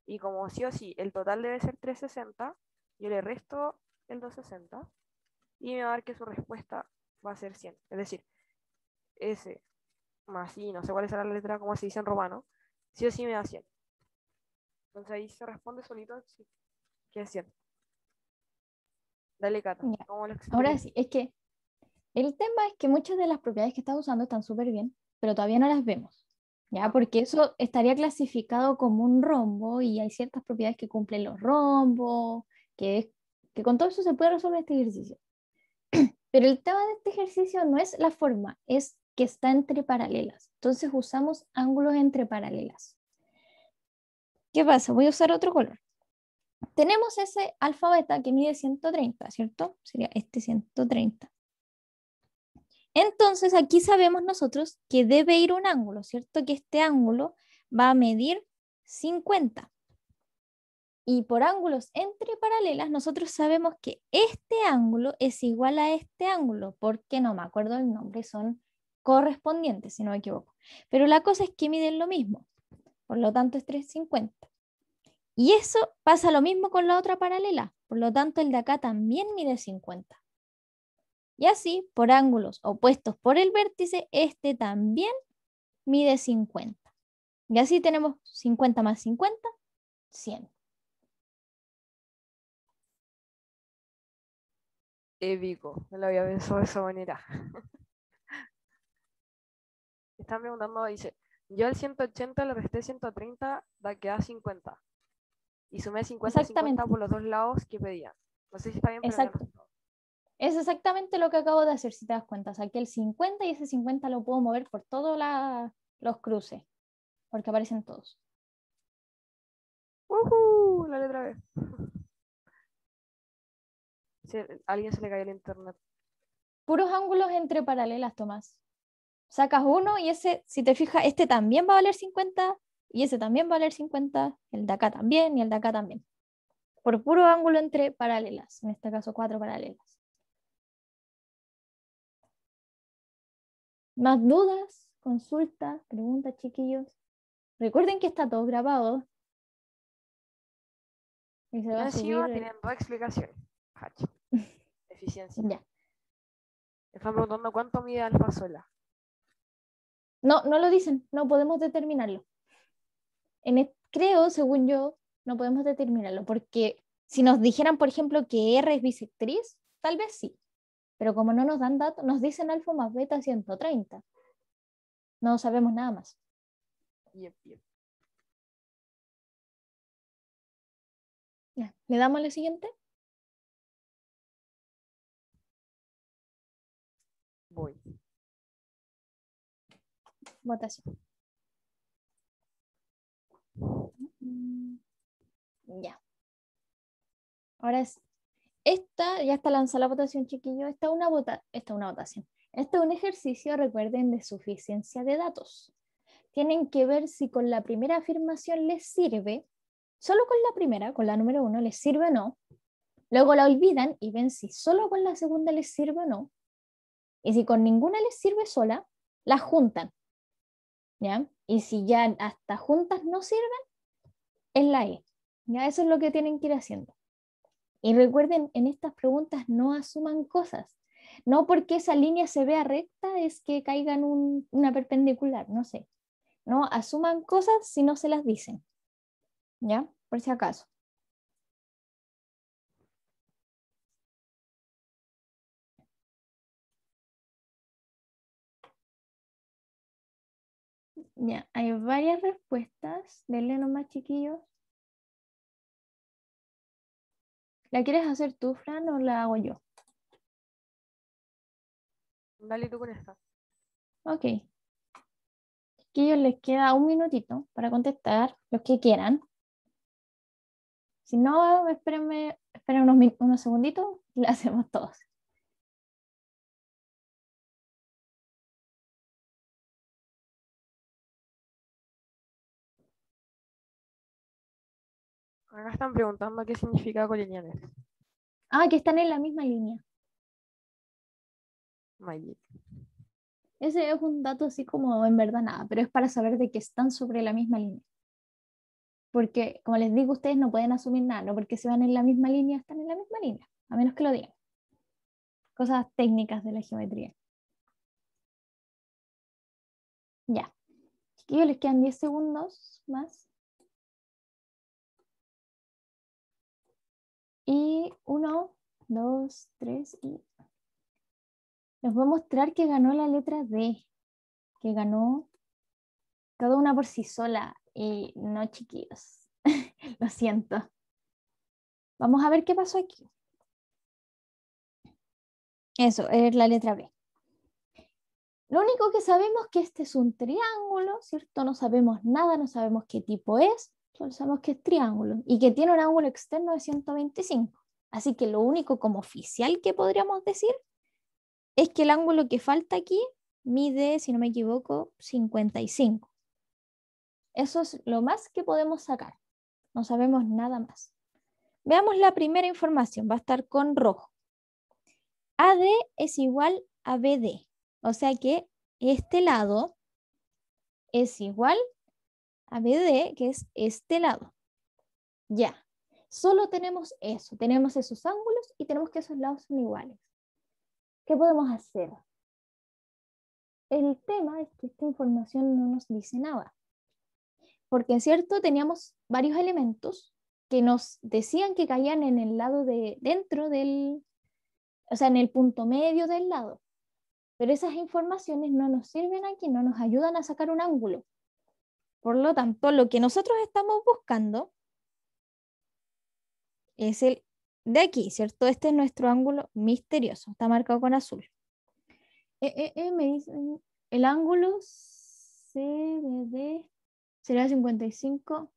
Speaker 1: Y como sí o sí el total debe ser 360, yo le resto el 260 y me va a dar que su respuesta va a ser 100. Es decir, S más I, no sé cuál será la letra, como se dice en romano, sí o sí me da 100. Entonces ahí se responde solito, sí, que es 100. Dale, Cata,
Speaker 3: Ya.
Speaker 1: ¿cómo lo
Speaker 3: Ahora
Speaker 1: expliqué?
Speaker 3: sí, es que el tema es que muchas de las propiedades que estás usando están súper bien, pero todavía no las vemos. ¿Ya?
Speaker 1: Ah,
Speaker 3: Porque eso estaría clasificado como un rombo y hay ciertas propiedades que cumplen los rombos, que con todo eso se puede resolver este ejercicio. Pero el tema de este ejercicio no es la forma, es que está entre paralelas. Entonces usamos ángulos entre paralelas. ¿Qué pasa? Voy a usar otro color. Tenemos ese alfa beta que mide 130, ¿cierto? Sería este 130. Entonces aquí sabemos nosotros que debe ir un ángulo, ¿cierto? Que este ángulo va a medir 50. Y por ángulos entre paralelas, nosotros sabemos que este ángulo es igual a este ángulo, porque no me acuerdo el nombre, son correspondientes, si no me equivoco. Pero la cosa es que miden lo mismo, por lo tanto es 350. Y eso pasa lo mismo con la otra paralela, por lo tanto el de acá también mide 50. Y así, por ángulos opuestos por el vértice, este también mide 50. Y así tenemos 50 más 50, 100.
Speaker 1: Épico, no lo había pensado de esa manera. Están preguntando, dice, yo al 180 le resté 130, da que da 50. Y sumé 50 y 50
Speaker 3: Exactamente,
Speaker 1: por los dos lados que pedían. No sé si está bien, pero me
Speaker 3: exacto. Es exactamente lo que acabo de hacer, si te das cuenta. Saqué el 50 y ese 50 lo puedo mover por todos los cruces, porque aparecen todos.
Speaker 1: La letra B. Alguien se le cayó el internet.
Speaker 3: Puros ángulos entre paralelas, Tomás. Sacas uno y ese, si te fijas, este también va a valer 50 y ese también va a valer 50, el de acá también y el de acá también. Por puro ángulo entre paralelas, en este caso 4 paralelas. ¿Más dudas? Consultas, preguntas, chiquillos. Recuerden que está todo grabado y se
Speaker 1: Y
Speaker 3: va a subir.
Speaker 1: encima tienen dos explicaciones. Hacha. Eficiencia.
Speaker 3: Ya.
Speaker 1: Están preguntando cuánto mide alfa sola.
Speaker 3: No, no lo dicen, no podemos determinarlo. Creo, según yo, no podemos determinarlo, porque si nos dijeran, por ejemplo, que R es bisectriz, tal vez sí, pero como no nos dan datos, nos dicen alfa más beta 130. No sabemos nada más.
Speaker 1: Yep, yep.
Speaker 3: Ya. ¿Le damos la siguiente?
Speaker 1: Voy.
Speaker 3: Votación. Ya. Ahora es. Esta, ya está lanzada la votación, chiquillos. Esta es una votación. Este es un ejercicio, recuerden, de suficiencia de datos. Tienen que ver si con la primera afirmación les sirve, solo con la primera, con la número 1, les sirve o no. Luego la olvidan y ven si solo con la segunda les sirve o no. Y si con ninguna les sirve sola, la juntan. ¿Ya? Y si ya hasta juntas no sirven, es la E. ¿Ya? Eso es lo que tienen que ir haciendo. Y recuerden, en estas preguntas no asuman cosas. No porque esa línea se vea recta es que caigan una perpendicular, no sé. No asuman cosas si no se las dicen. ¿Ya? Por si acaso. Ya, hay varias respuestas. Denle nomás, chiquillos. ¿La quieres hacer tú, Fran, o la hago yo?
Speaker 1: Dale tú con esta.
Speaker 3: Ok. Chiquillos, les queda un minutito para contestar los que quieran. Si no, esperen unos segunditos y la hacemos todos.
Speaker 1: Acá están preguntando qué significa colineales.
Speaker 3: Ah, que están en la misma línea.
Speaker 1: Magic.
Speaker 3: Ese es un dato así como en verdad nada, pero es para saber de que están sobre la misma línea. Porque, como les digo, ustedes no pueden asumir nada, no porque se van en la misma línea, están en la misma línea, a menos que lo digan. Cosas técnicas de la geometría. Ya. Chiquillos, les quedan 10 segundos más. Y 1, 2, 3 y... Les voy a mostrar que ganó la letra D, que ganó cada una por sí sola. Y no, chiquillos, lo siento. Vamos a ver qué pasó aquí. Eso, es la letra B. Lo único que sabemos es que este es un triángulo, ¿cierto? No sabemos nada, no sabemos qué tipo es, solo sabemos que es triángulo y que tiene un ángulo externo de 125. Así que lo único como oficial que podríamos decir es que el ángulo que falta aquí mide, si no me equivoco, 55. Eso es lo más que podemos sacar. no sabemos nada más. Veamos la primera información, va a estar con rojo. AD es igual a BD, o sea que este lado es igual a BD, que es este lado. Ya, solo tenemos eso, tenemos esos ángulos y tenemos que esos lados son iguales. ¿Qué podemos hacer? El tema es que esta información no nos dice nada. Porque es cierto, teníamos varios elementos que nos decían que caían en el lado de dentro del, o sea, en el punto medio del lado. Pero esas informaciones no nos sirven aquí, no nos ayudan a sacar un ángulo. Por lo tanto, lo que nosotros estamos buscando es el de aquí, ¿cierto? Este es nuestro ángulo misterioso, está marcado con azul. Me dicen, el ángulo CBD será 55.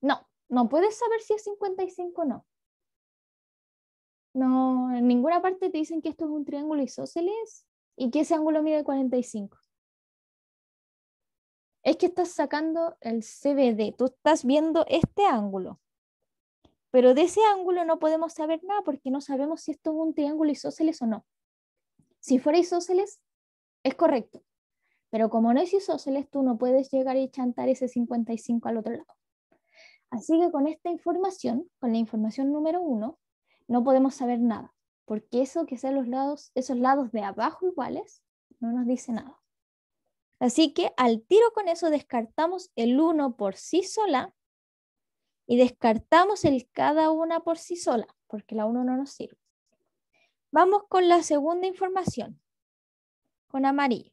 Speaker 3: No, no puedes saber si es 55 o no. No, en ninguna parte te dicen que esto es un triángulo isósceles y que ese ángulo mide 45. Es que estás sacando el CBD, tú estás viendo este ángulo. Pero de ese ángulo no podemos saber nada porque no sabemos si esto es un triángulo isósceles o no. Si fuera isósceles, es correcto. Pero como no es isósceles, tú no puedes llegar y chantar ese 55 al otro lado. Así que con esta información, con la información número 1, no podemos saber nada. Porque eso que sean esos lados de abajo iguales, no nos dice nada. Así que al tiro con eso descartamos el 1 por sí sola y descartamos el cada una por sí sola, porque la 1 no nos sirve. Vamos con la segunda información, con amarillo.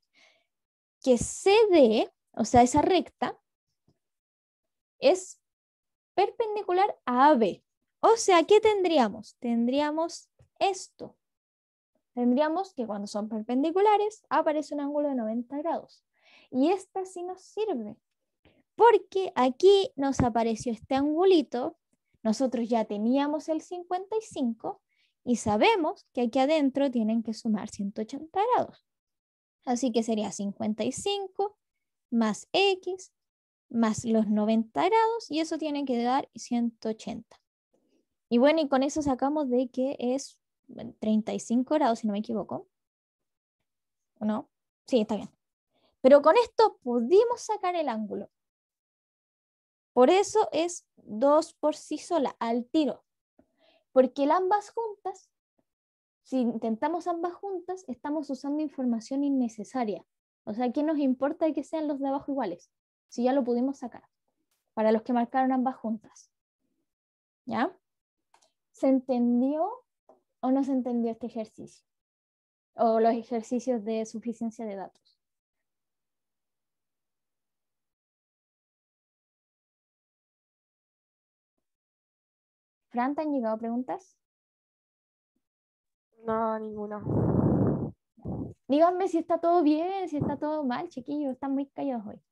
Speaker 3: Que CD, o sea, esa recta, es perpendicular a AB. O sea, ¿qué tendríamos? Tendríamos esto. Tendríamos que cuando son perpendiculares aparece un ángulo de 90 grados. Y esta sí nos sirve, porque aquí nos apareció este angulito, nosotros ya teníamos el 55 y sabemos que aquí adentro tienen que sumar 180 grados. Así que sería 55 más X más los 90 grados y eso tiene que dar 180. Y bueno, y con eso sacamos de que es 35 grados, si no me equivoco. ¿O no? Sí, está bien. Pero con esto pudimos sacar el ángulo. Por eso es 2 por sí sola, al tiro. Porque ambas juntas, si intentamos ambas juntas, estamos usando información innecesaria. O sea, ¿qué nos importa que sean los de abajo iguales? Si ya lo pudimos sacar. Para los que marcaron ambas juntas. ¿Ya? ¿Se entendió o no se entendió este ejercicio? O los ejercicios de suficiencia de datos. Fran, ¿te han llegado preguntas?
Speaker 1: No, ninguna.
Speaker 3: Díganme si está todo bien, si está todo mal, chiquillos, están muy callados hoy.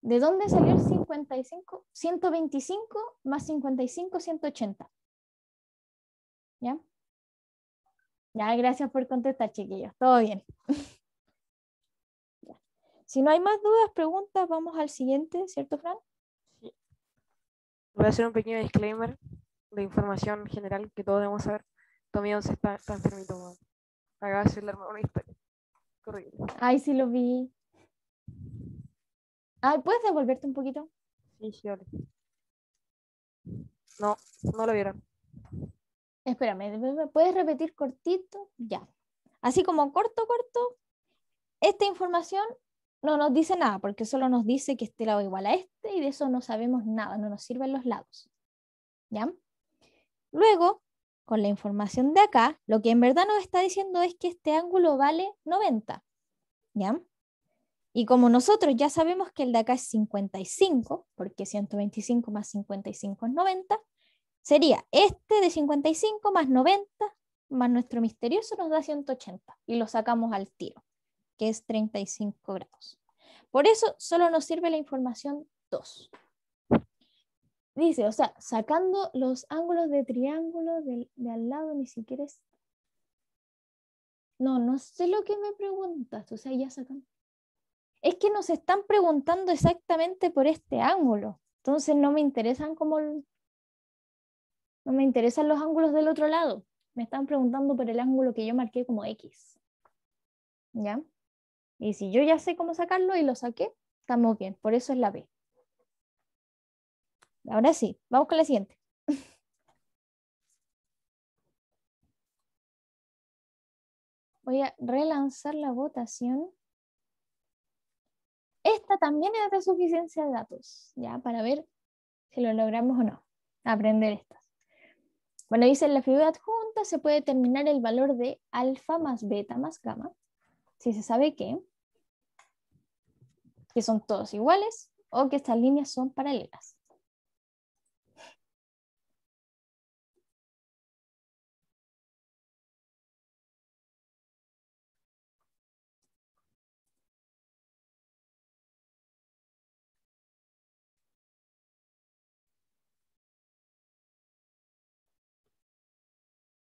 Speaker 3: ¿De dónde salió el 55? 125 más 55, 180. ¿Ya? Ya, gracias por contestar, chiquillos. Todo bien. Ya. Si no hay más dudas, preguntas, vamos al siguiente, ¿cierto, Fran?
Speaker 1: Sí. Voy a hacer un pequeño disclaimer de información general que todos debemos saber. Tommy 11 está enfermito, weón. Acaba de hacerle una historia. Horrible.
Speaker 3: Ay, sí lo vi. Ay, ¿puedes devolverte un poquito?
Speaker 1: Sí, sí, vale. No, no lo vieron.
Speaker 3: Espérame, ¿puedes repetir cortito? Ya. Así como corto. Esta información no nos dice nada, porque solo nos dice que este lado es igual a este y de eso no sabemos nada, no nos sirven los lados. ¿Ya? Luego, con la información de acá, lo que en verdad nos está diciendo es que este ángulo vale 90. ¿Ya? Y como nosotros ya sabemos que el de acá es 55, porque 125 más 55 es 90, sería este de 55 más 90 más nuestro misterioso nos da 180 y lo sacamos al tiro, que es 35 grados. Por eso solo nos sirve la información 2. Dice, o sea, sacando los ángulos de triángulo de al lado ni siquiera es... No sé lo que me preguntas, o sea, ya sacan. Es que nos están preguntando exactamente por este ángulo. Entonces no me interesan no me interesan los ángulos del otro lado. Me están preguntando por el ángulo que yo marqué como X. ¿Ya? Y si yo ya sé cómo sacarlo y lo saqué, estamos bien. Por eso es la B. Ahora sí, vamos con la siguiente. Voy a relanzar la votación. Esta también es de suficiencia de datos, ¿ya? Para ver si lo logramos o no. Aprender estas. Bueno, dice en la figura adjunta se puede determinar el valor de alfa más beta más gamma. Si se sabe que son todos iguales o que estas líneas son paralelas.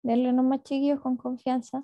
Speaker 3: Denle nomás, chiquillos, con confianza.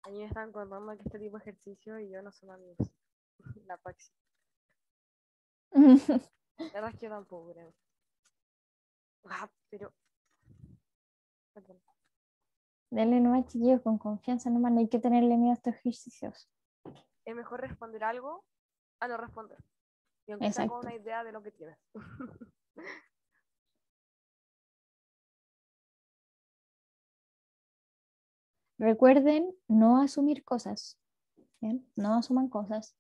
Speaker 1: A mí me están contando que este tipo de ejercicio y yo no son amigos. La Paxi. La verdad es que yo tampoco, creo. Pero. Perdón.
Speaker 3: Denle nomás, chiquillos, con confianza nomás. No hay que tenerle miedo a estos ejercicios.
Speaker 1: Es mejor responder algo a no responder. Y aunque sea con
Speaker 3: Exacto.
Speaker 1: una idea de lo que tienes.
Speaker 3: Recuerden no asumir cosas. ¿Bien? No asuman cosas.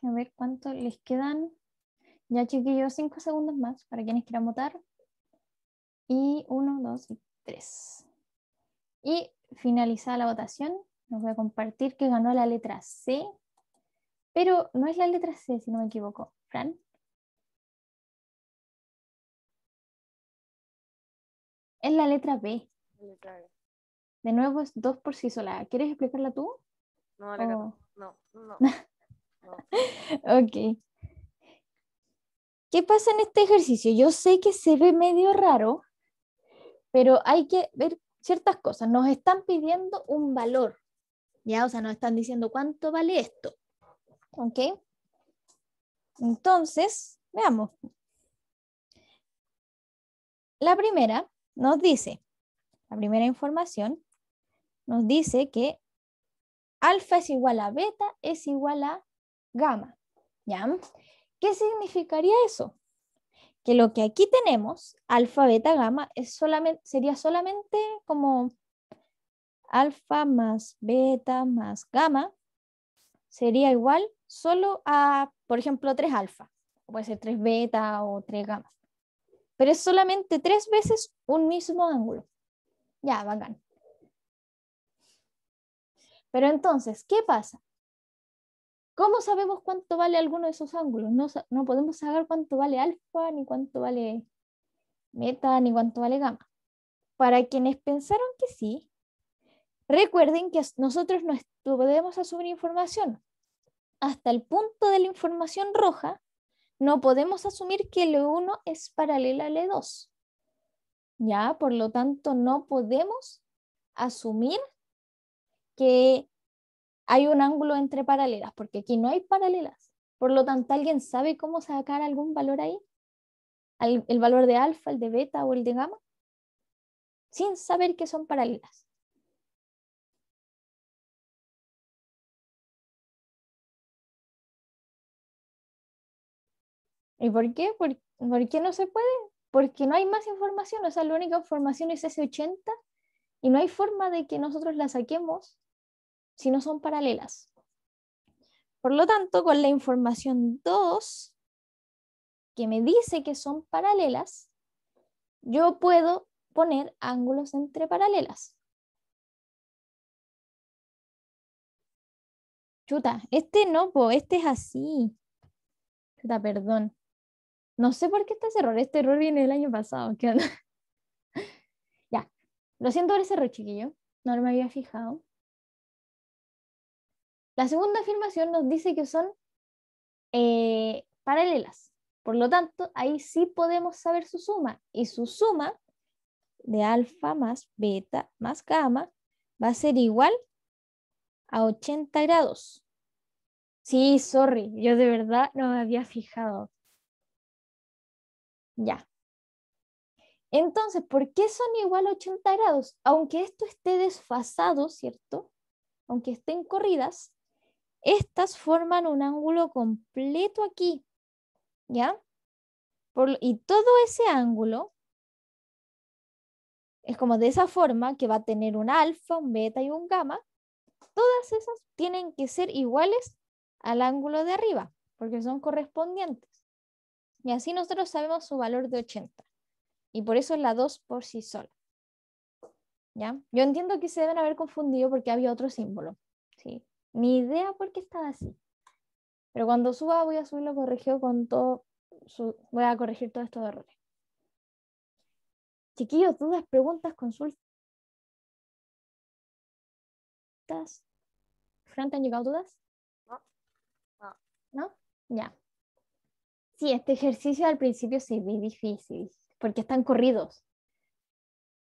Speaker 3: A ver cuánto les quedan. Ya, chiquillos, 5 segundos más para quienes quieran votar. Y 1, 2 y 3. Y finalizada la votación, les voy a compartir que ganó la letra C. Pero no es la letra C, si no me equivoco. Fran. Es la letra B. De nuevo es 2 por sí sola. ¿Quieres explicarla tú?
Speaker 1: No, vale,
Speaker 3: Oh.
Speaker 1: no, no.
Speaker 3: Ok. ¿Qué pasa en este ejercicio? Yo sé que se ve medio raro, pero hay que ver ciertas cosas. Nos están pidiendo un valor, ¿ya? O sea, nos están diciendo cuánto vale esto. ¿Ok? Entonces, veamos. La primera nos dice, la primera información nos dice que alfa es igual a beta es igual a gamma, ¿ya? ¿Qué significaría eso? Que lo que aquí tenemos, alfa, beta, gamma, sería solamente como alfa más beta más gamma, sería igual solo a, por ejemplo, 3 alfa, puede ser 3 beta o 3 gamma, pero es solamente 3 veces un mismo ángulo. Ya, bacán. Pero entonces, ¿qué pasa? ¿Cómo sabemos cuánto vale alguno de esos ángulos? No podemos saber cuánto vale alfa, ni cuánto vale beta, ni cuánto vale gamma. Para quienes pensaron que sí, recuerden que nosotros no podemos asumir información. Hasta el punto de la información roja, no podemos asumir que L1 es paralela a L2. ¿Ya? Por lo tanto, no podemos asumir que hay un ángulo entre paralelas, porque aquí no hay paralelas. Por lo tanto, ¿alguien sabe cómo sacar algún valor ahí? ¿El valor de alfa, el de beta o el de gamma? Sin saber que son paralelas. ¿Y por qué? ¿Por qué no se puede? Porque no hay más información, o sea, la única información es ese 80 y no hay forma de que nosotros la saquemos si no son paralelas. Por lo tanto, con la información 2, que me dice que son paralelas, yo puedo poner ángulos entre paralelas. Chuta, este no, po, este es así. Chuta, perdón. No sé por qué está ese error. Este error viene del año pasado. ¿Qué onda? Ya. Lo siento por ese error, chiquillo. No me había fijado. La segunda afirmación nos dice que son paralelas. Por lo tanto, ahí sí podemos saber su suma. Y su suma de alfa más beta más gamma va a ser igual a 80 grados. Sí, sorry, yo de verdad no me había fijado. Ya. Entonces, ¿por qué son igual a 80 grados? Aunque esto esté desfasado, ¿cierto? Aunque estén corridas, estas forman un ángulo completo aquí, ¿ya? Y todo ese ángulo es como de esa forma que va a tener un alfa, un beta y un gamma. Todas esas tienen que ser iguales al ángulo de arriba, porque son correspondientes. Y así nosotros sabemos su valor de 80. Y por eso es la 2 por sí sola. ¿Ya? Yo entiendo que se deben haber confundido porque había otro símbolo. ¿Sí? Ni idea por qué estaba así. Pero cuando suba voy a subirlo corregido con todo. Voy a corregir todos estos errores. Chiquillos, dudas, preguntas, consultas. Fran, ¿te han llegado dudas?
Speaker 1: No, no.
Speaker 3: ¿No? Ya. Sí, este ejercicio al principio se ve difícil porque están corridos.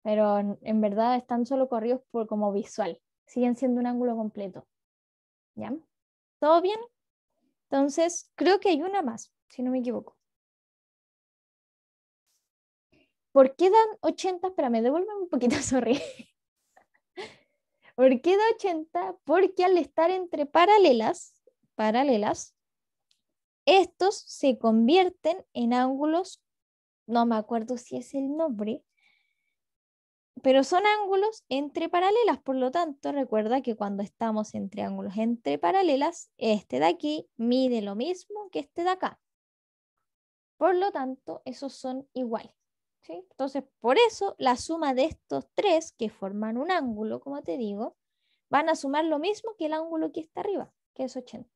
Speaker 3: Pero en verdad están solo corridos por como visual. Siguen siendo un ángulo completo. ¿Ya? ¿Todo bien? Entonces, creo que hay una más, si no me equivoco. ¿Por qué dan 80? Espérame, devuélveme un poquito, sorry. ¿Por qué da 80? Porque al estar entre paralelas, estos se convierten en ángulos, no me acuerdo si es el nombre, pero son ángulos entre paralelas. Por lo tanto, recuerda que cuando estamos en triángulos entre paralelas, este de aquí mide lo mismo que este de acá. Por lo tanto, esos son iguales. ¿Sí? Entonces, por eso la suma de estos tres que forman un ángulo, como te digo, van a sumar lo mismo que el ángulo que está arriba, que es 80.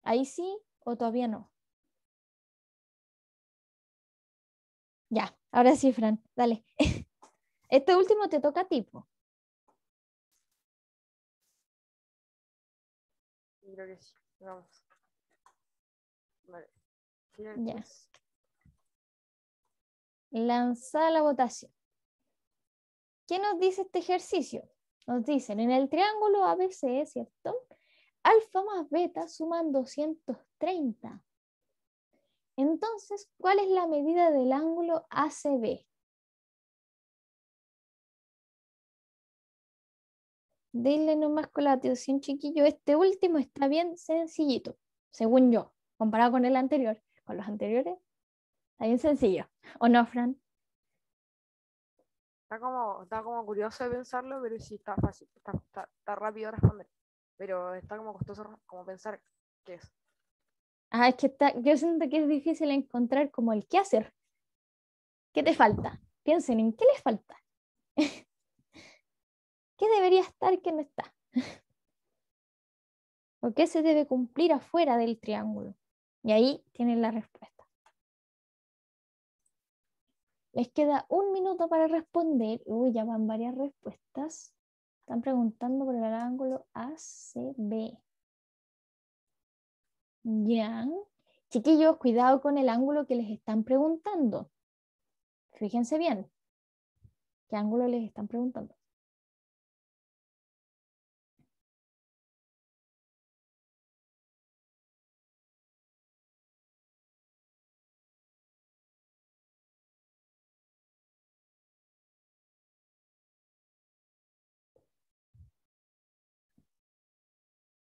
Speaker 3: Ahí sí o todavía no. Ya, ahora sí, Fran, dale. Este último te toca a ti, po.
Speaker 1: Yo creo que sí. Vamos. Vale.
Speaker 3: Ya. Lanza la votación. ¿Qué nos dice este ejercicio? Nos dicen, en el triángulo ABC, ¿cierto? Alfa más beta suman 230. Entonces, ¿cuál es la medida del ángulo ACB? Denle nomás con la atención, chiquillo. Este último está bien sencillito, según yo, comparado con el anterior. Con los anteriores, está bien sencillo. ¿O no, Fran?
Speaker 1: Está como curioso de pensarlo, pero sí está fácil. Está rápido de responder. Pero está como costoso como pensar qué es.
Speaker 3: Ah, es que yo siento que es difícil encontrar como el qué hacer. ¿Qué te falta? Piensen en qué les falta. ¿Qué debería estar que no está? ¿O qué se debe cumplir afuera del triángulo? Y ahí tienen la respuesta. Les queda 1 minuto para responder. Uy, ya van varias respuestas. Están preguntando por el ángulo ACB. Ya. Chiquillos, cuidado con el ángulo que les están preguntando. Fíjense bien. ¿Qué ángulo les están preguntando?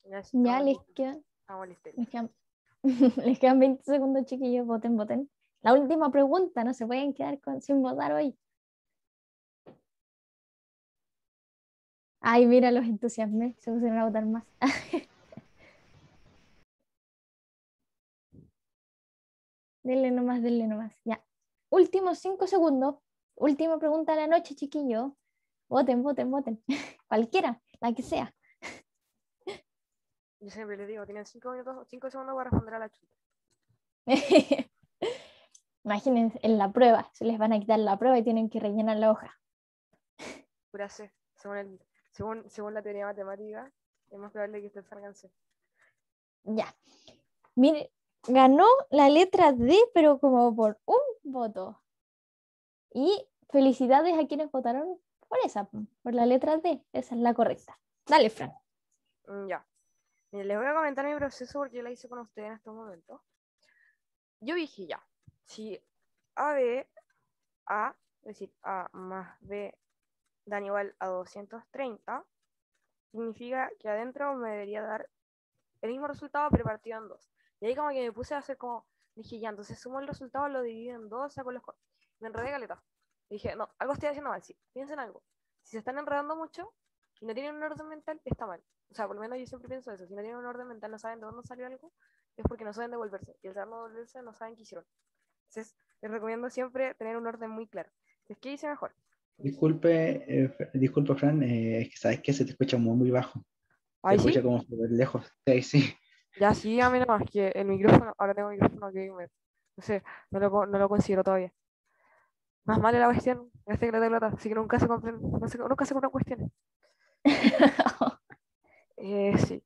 Speaker 1: Ya
Speaker 3: Ya les quedan,
Speaker 1: estamos listos.
Speaker 3: les quedan Les quedan 20 segundos, chiquillos. Voten, voten. La última pregunta, no se pueden quedar sin votar hoy. Ay, mira, los entusiasmé. Se pusieron a votar más. Denle nomás, denle nomás. Ya. Últimos 5 segundos. Última pregunta de la noche, chiquillos. Voten, voten, voten. Cualquiera, la que sea.
Speaker 1: Yo siempre les digo, tienen 5 minutos, 5 segundos para responder a la chuta.
Speaker 3: Imagínense, en la prueba. Se les van a quitar la prueba y tienen que rellenar la hoja.
Speaker 1: Pura C. Según la teoría matemática, es más probable que ustedes salgan C.
Speaker 3: Ya. Mire, ganó la letra D, pero como por un voto. Y felicidades a quienes votaron por esa, por la letra D. Esa es la correcta. Dale, Fran.
Speaker 1: Ya. Miren, les voy a comentar mi proceso porque yo la hice con ustedes en estos momentos. Yo dije ya, si A, es decir, A más B dan igual a 230, significa que adentro me debería dar el mismo resultado pero partido en dos. Y ahí como que me puse a hacer como, dije ya, entonces sumo el resultado, lo divido en dos, saco me enredé caleta. Dije, no, algo estoy haciendo mal, sí, piensen algo. Si se están enredando mucho y no tienen un orden mental, está mal. O sea, por lo menos yo siempre pienso eso, si no tienen un orden mental, no saben de dónde salió algo, es porque no saben devolverse. Y al saber no devolverse, no saben qué hicieron. Entonces, les recomiendo siempre tener un orden muy claro. Entonces, ¿qué hice mejor?
Speaker 2: Disculpa, Fran, es que sabes que se te escucha muy, muy bajo. Se
Speaker 1: Ahí sí,
Speaker 2: escucha como súper lejos. Sí, sí.
Speaker 1: ya sí, a mí nomás que el micrófono, ahora tengo micrófono que no sé, no lo considero todavía. Más mal la cuestión, este que la plata, así que nunca se compran, nunca se compran cuestiones. Sí.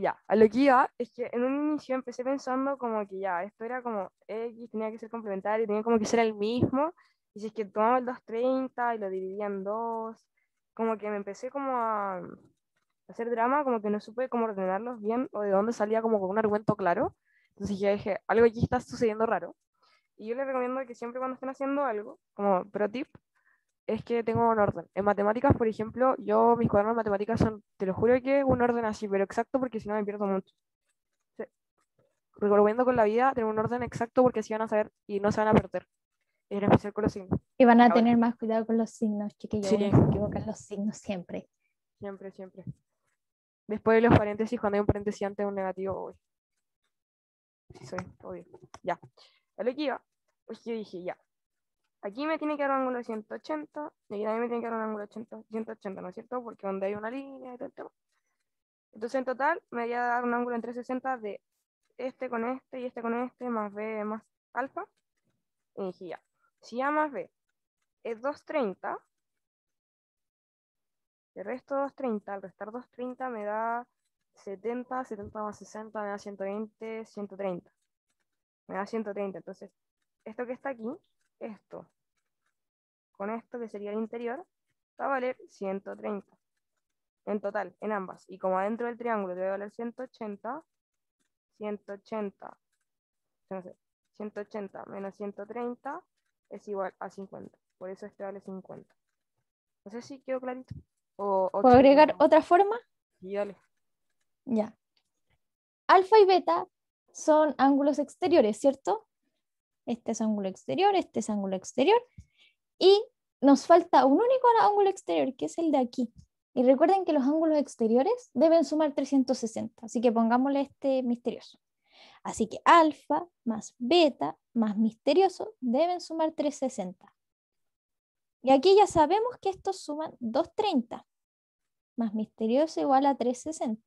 Speaker 1: Ya, a lo que iba es que en un inicio empecé pensando como que ya, esto era como X, tenía que ser complementario, tenía como que ser el mismo, y si es que tomaba el 230 y lo dividía en dos, como que me empecé como a hacer drama, como que no supe cómo ordenarlos bien o de dónde salía como con un argumento claro, entonces ya dije, algo aquí está sucediendo raro, y yo les recomiendo que siempre cuando estén haciendo algo, como pro tip, es que tengo un orden. En matemáticas, por ejemplo, mis cuadernos de matemáticas son, te lo juro que un orden así, pero exacto porque si no me pierdo mucho. Sí. Recomiendo con la vida tener un orden exacto porque así van a saber y no se van a perder. En especial con los signos.
Speaker 3: Y van a
Speaker 1: Ahora,
Speaker 3: tener más cuidado con los signos, chiquillos.
Speaker 1: sí,
Speaker 3: Uno se equivoca en los signos siempre.
Speaker 1: siempre, siempre. Después de los paréntesis, cuando hay un paréntesis antes de un negativo, uy, sí, soy, obvio. Ya. A lo que iba, pues yo dije, ya. Aquí me tiene que dar un ángulo de 180 y aquí también me tiene que dar un ángulo de 180, ¿no es cierto? Porque donde hay una línea y todo el tema. Entonces en total me voy a dar un ángulo en 360 de este con este y este con este más B más alfa. Y dije ya, si A más B es 230, el resto 230, al restar 230 me da 70, 70 más 60 me da 120, 130. Me da 130, entonces esto que está aquí, esto, con esto que sería el interior, va a valer 130 en total, en ambas. Y como adentro del triángulo debe valer 180, 180, no sé, 180 menos 130 es igual a 50. Por eso este vale 50. No sé si quedó clarito. O
Speaker 3: ¿Puedo agregar
Speaker 1: explico.
Speaker 3: otra forma?
Speaker 1: Y dale.
Speaker 3: Ya. Alfa y beta son ángulos exteriores, ¿cierto? Este es ángulo exterior, este es ángulo exterior. Y nos falta un único ángulo exterior, que es el de aquí. Y recuerden que los ángulos exteriores deben sumar 360, así que pongámosle este misterioso. Así que alfa más beta más misterioso deben sumar 360. Y aquí ya sabemos que estos suman 230 más misterioso igual a 360.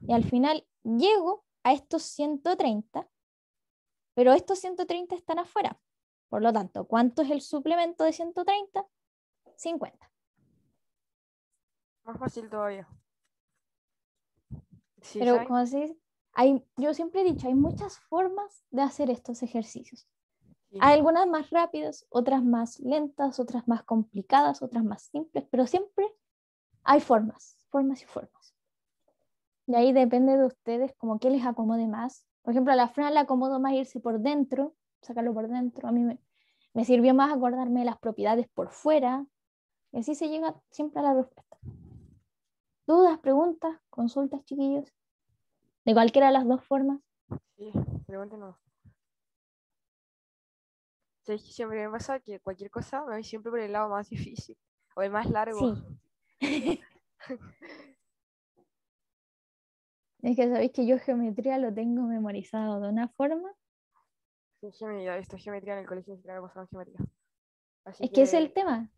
Speaker 3: Y al final llego a estos 130, pero estos 130 están afuera. Por lo tanto, ¿cuánto es el suplemento de 130? 50.
Speaker 1: Más fácil todavía. Sí,
Speaker 3: Pero
Speaker 1: ¿sabes?
Speaker 3: como se dice, yo siempre he dicho, hay muchas formas de hacer estos ejercicios.
Speaker 1: Sí.
Speaker 3: Hay algunas más rápidas, otras más lentas, otras más complicadas, otras más simples, pero siempre hay formas, formas y formas. Y ahí depende de ustedes como qué les acomode más. Por ejemplo, a la Fran le acomodo más irse por dentro, sacarlo por dentro. A mí me sirvió más acordarme de las propiedades por fuera. Y así se llega siempre a la respuesta. ¿Dudas, preguntas, consultas, chiquillos? De cualquiera de las dos formas.
Speaker 1: Sí, pregúntenos. Sí, es que siempre me pasa que cualquier cosa me voy siempre por el lado más difícil o el más largo.
Speaker 3: Sí. Es que sabéis que yo geometría lo tengo memorizado de una forma.
Speaker 1: Sí, geometría, esto geometría en el colegio, ni siquiera me pasaron geometría. Así
Speaker 3: Es que ese es el
Speaker 1: que,
Speaker 3: tema.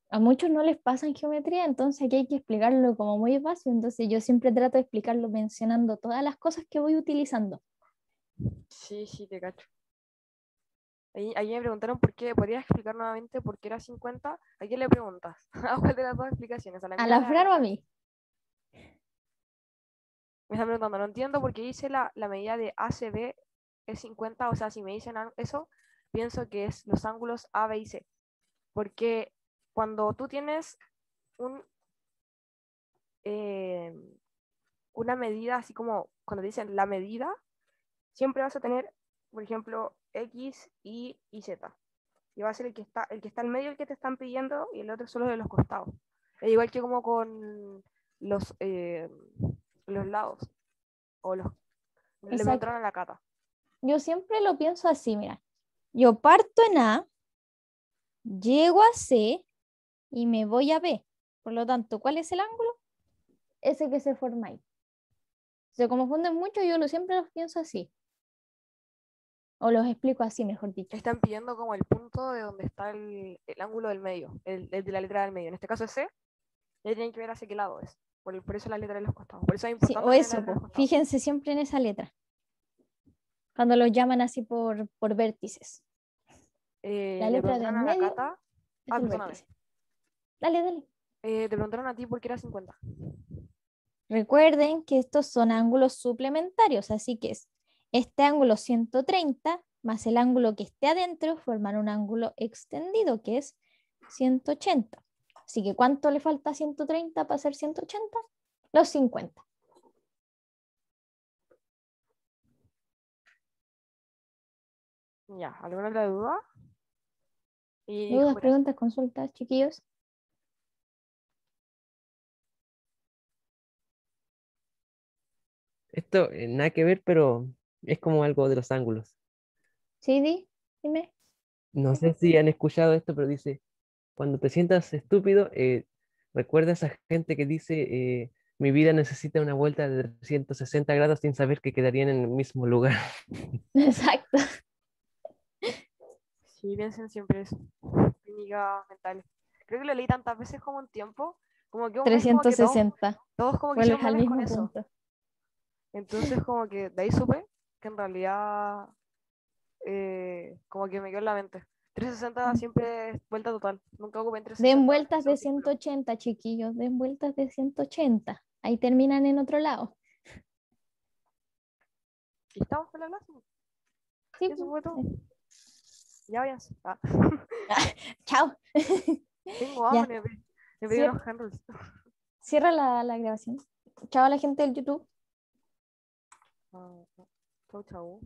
Speaker 3: A muchos no les pasan geometría, entonces aquí hay que explicarlo como muy básico. Entonces yo siempre trato de explicarlo mencionando todas las cosas que voy utilizando.
Speaker 1: sí, sí, te cacho. Ahí me preguntaron por qué, ¿podrías explicar nuevamente por qué era 50? ¿A quién le preguntas? ¿A cuál de las dos explicaciones? ¿A la
Speaker 3: ¿A
Speaker 1: mía o a
Speaker 3: la
Speaker 1: la de
Speaker 3: Fran o a
Speaker 1: Reina?
Speaker 3: mí?
Speaker 1: Me están preguntando, no entiendo por qué hice la medida de ACB es 50, o sea, si me dicen eso, pienso que es los ángulos A, B y C. Porque cuando tú tienes un, eh, una medida, así como cuando dicen la medida, siempre vas a tener, por ejemplo, X, Y Z. Y va a ser el que está al medio el que te están pidiendo y el otro solo de los costados. Es igual que como con los, eh, los lados. O los, le
Speaker 3: Exacto.
Speaker 1: preguntaron a la Cata.
Speaker 3: Yo siempre lo pienso así, mira. Yo parto en A, llego a C y me voy a B. Por lo tanto, ¿cuál es el ángulo? Ese que se forma ahí. Se confunden mucho, siempre los pienso así. O los explico así, mejor dicho.
Speaker 1: Están pidiendo como el punto de donde está el ángulo del medio, el de la letra del medio. En este caso es C, y ahí tienen que ver hacia qué lado es. Por eso la letra de los costados. Por eso es
Speaker 3: Sí,
Speaker 1: importante
Speaker 3: o
Speaker 1: tener la
Speaker 3: eso,
Speaker 1: letra de
Speaker 3: pues.
Speaker 1: los costados.
Speaker 3: Fíjense siempre en esa letra. Cuando los llaman así por vértices. La
Speaker 1: Le
Speaker 3: letra
Speaker 1: preguntaron
Speaker 3: del
Speaker 1: a la
Speaker 3: medio
Speaker 1: Cata.
Speaker 3: es
Speaker 1: Ah,
Speaker 3: el
Speaker 1: perdóname.
Speaker 3: vértice. Dale, dale.
Speaker 1: Te preguntaron a ti por qué era 50.
Speaker 3: Recuerden que estos son ángulos suplementarios, así que es este ángulo 130 más el ángulo que esté adentro forman un ángulo extendido que es 180. Así que ¿cuánto le falta a 130 para hacer 180? Los 50.
Speaker 1: Ya, ¿alguna otra duda? Y dijo,
Speaker 3: ¿Dudas,
Speaker 1: gracias.
Speaker 3: preguntas, consultas, chiquillos?
Speaker 4: Esto nada que ver, pero es como algo de los ángulos.
Speaker 3: ¿Sí, dime?
Speaker 4: No sé si han escuchado esto, pero dice, cuando te sientas estúpido, recuerda a esa gente que dice, mi vida necesita una vuelta de 360 grados sin saber que quedarían en el mismo lugar.
Speaker 3: Exacto.
Speaker 1: Sí, piensen siempre eso. Clínicas mentales. Creo que lo leí tantas veces como un tiempo, como que un mes como que
Speaker 3: 360.
Speaker 1: todos como que hicieron
Speaker 3: Vuelves al
Speaker 1: memes con
Speaker 3: mismo
Speaker 1: eso.
Speaker 3: punto.
Speaker 1: Entonces como que de ahí supe que en realidad como que me quedó en la mente. 360 siempre es vuelta total. Nunca ocupé en
Speaker 3: Den
Speaker 1: 360
Speaker 3: vueltas
Speaker 1: en
Speaker 3: de
Speaker 1: un círculo.
Speaker 3: 180, chiquillos. Den vueltas de 180. Ahí terminan en otro lado.
Speaker 1: ¿Y estamos con la clase?
Speaker 3: Sí,
Speaker 1: ¿Y eso fue todo? Ya váyanse. Ah,
Speaker 3: chao.
Speaker 1: tengo
Speaker 3: Ya,
Speaker 1: hambre, me pedí
Speaker 3: cier-
Speaker 1: unos handles.
Speaker 3: cierra la grabación. Chao a la gente del YouTube.
Speaker 1: Ah, chau, chau.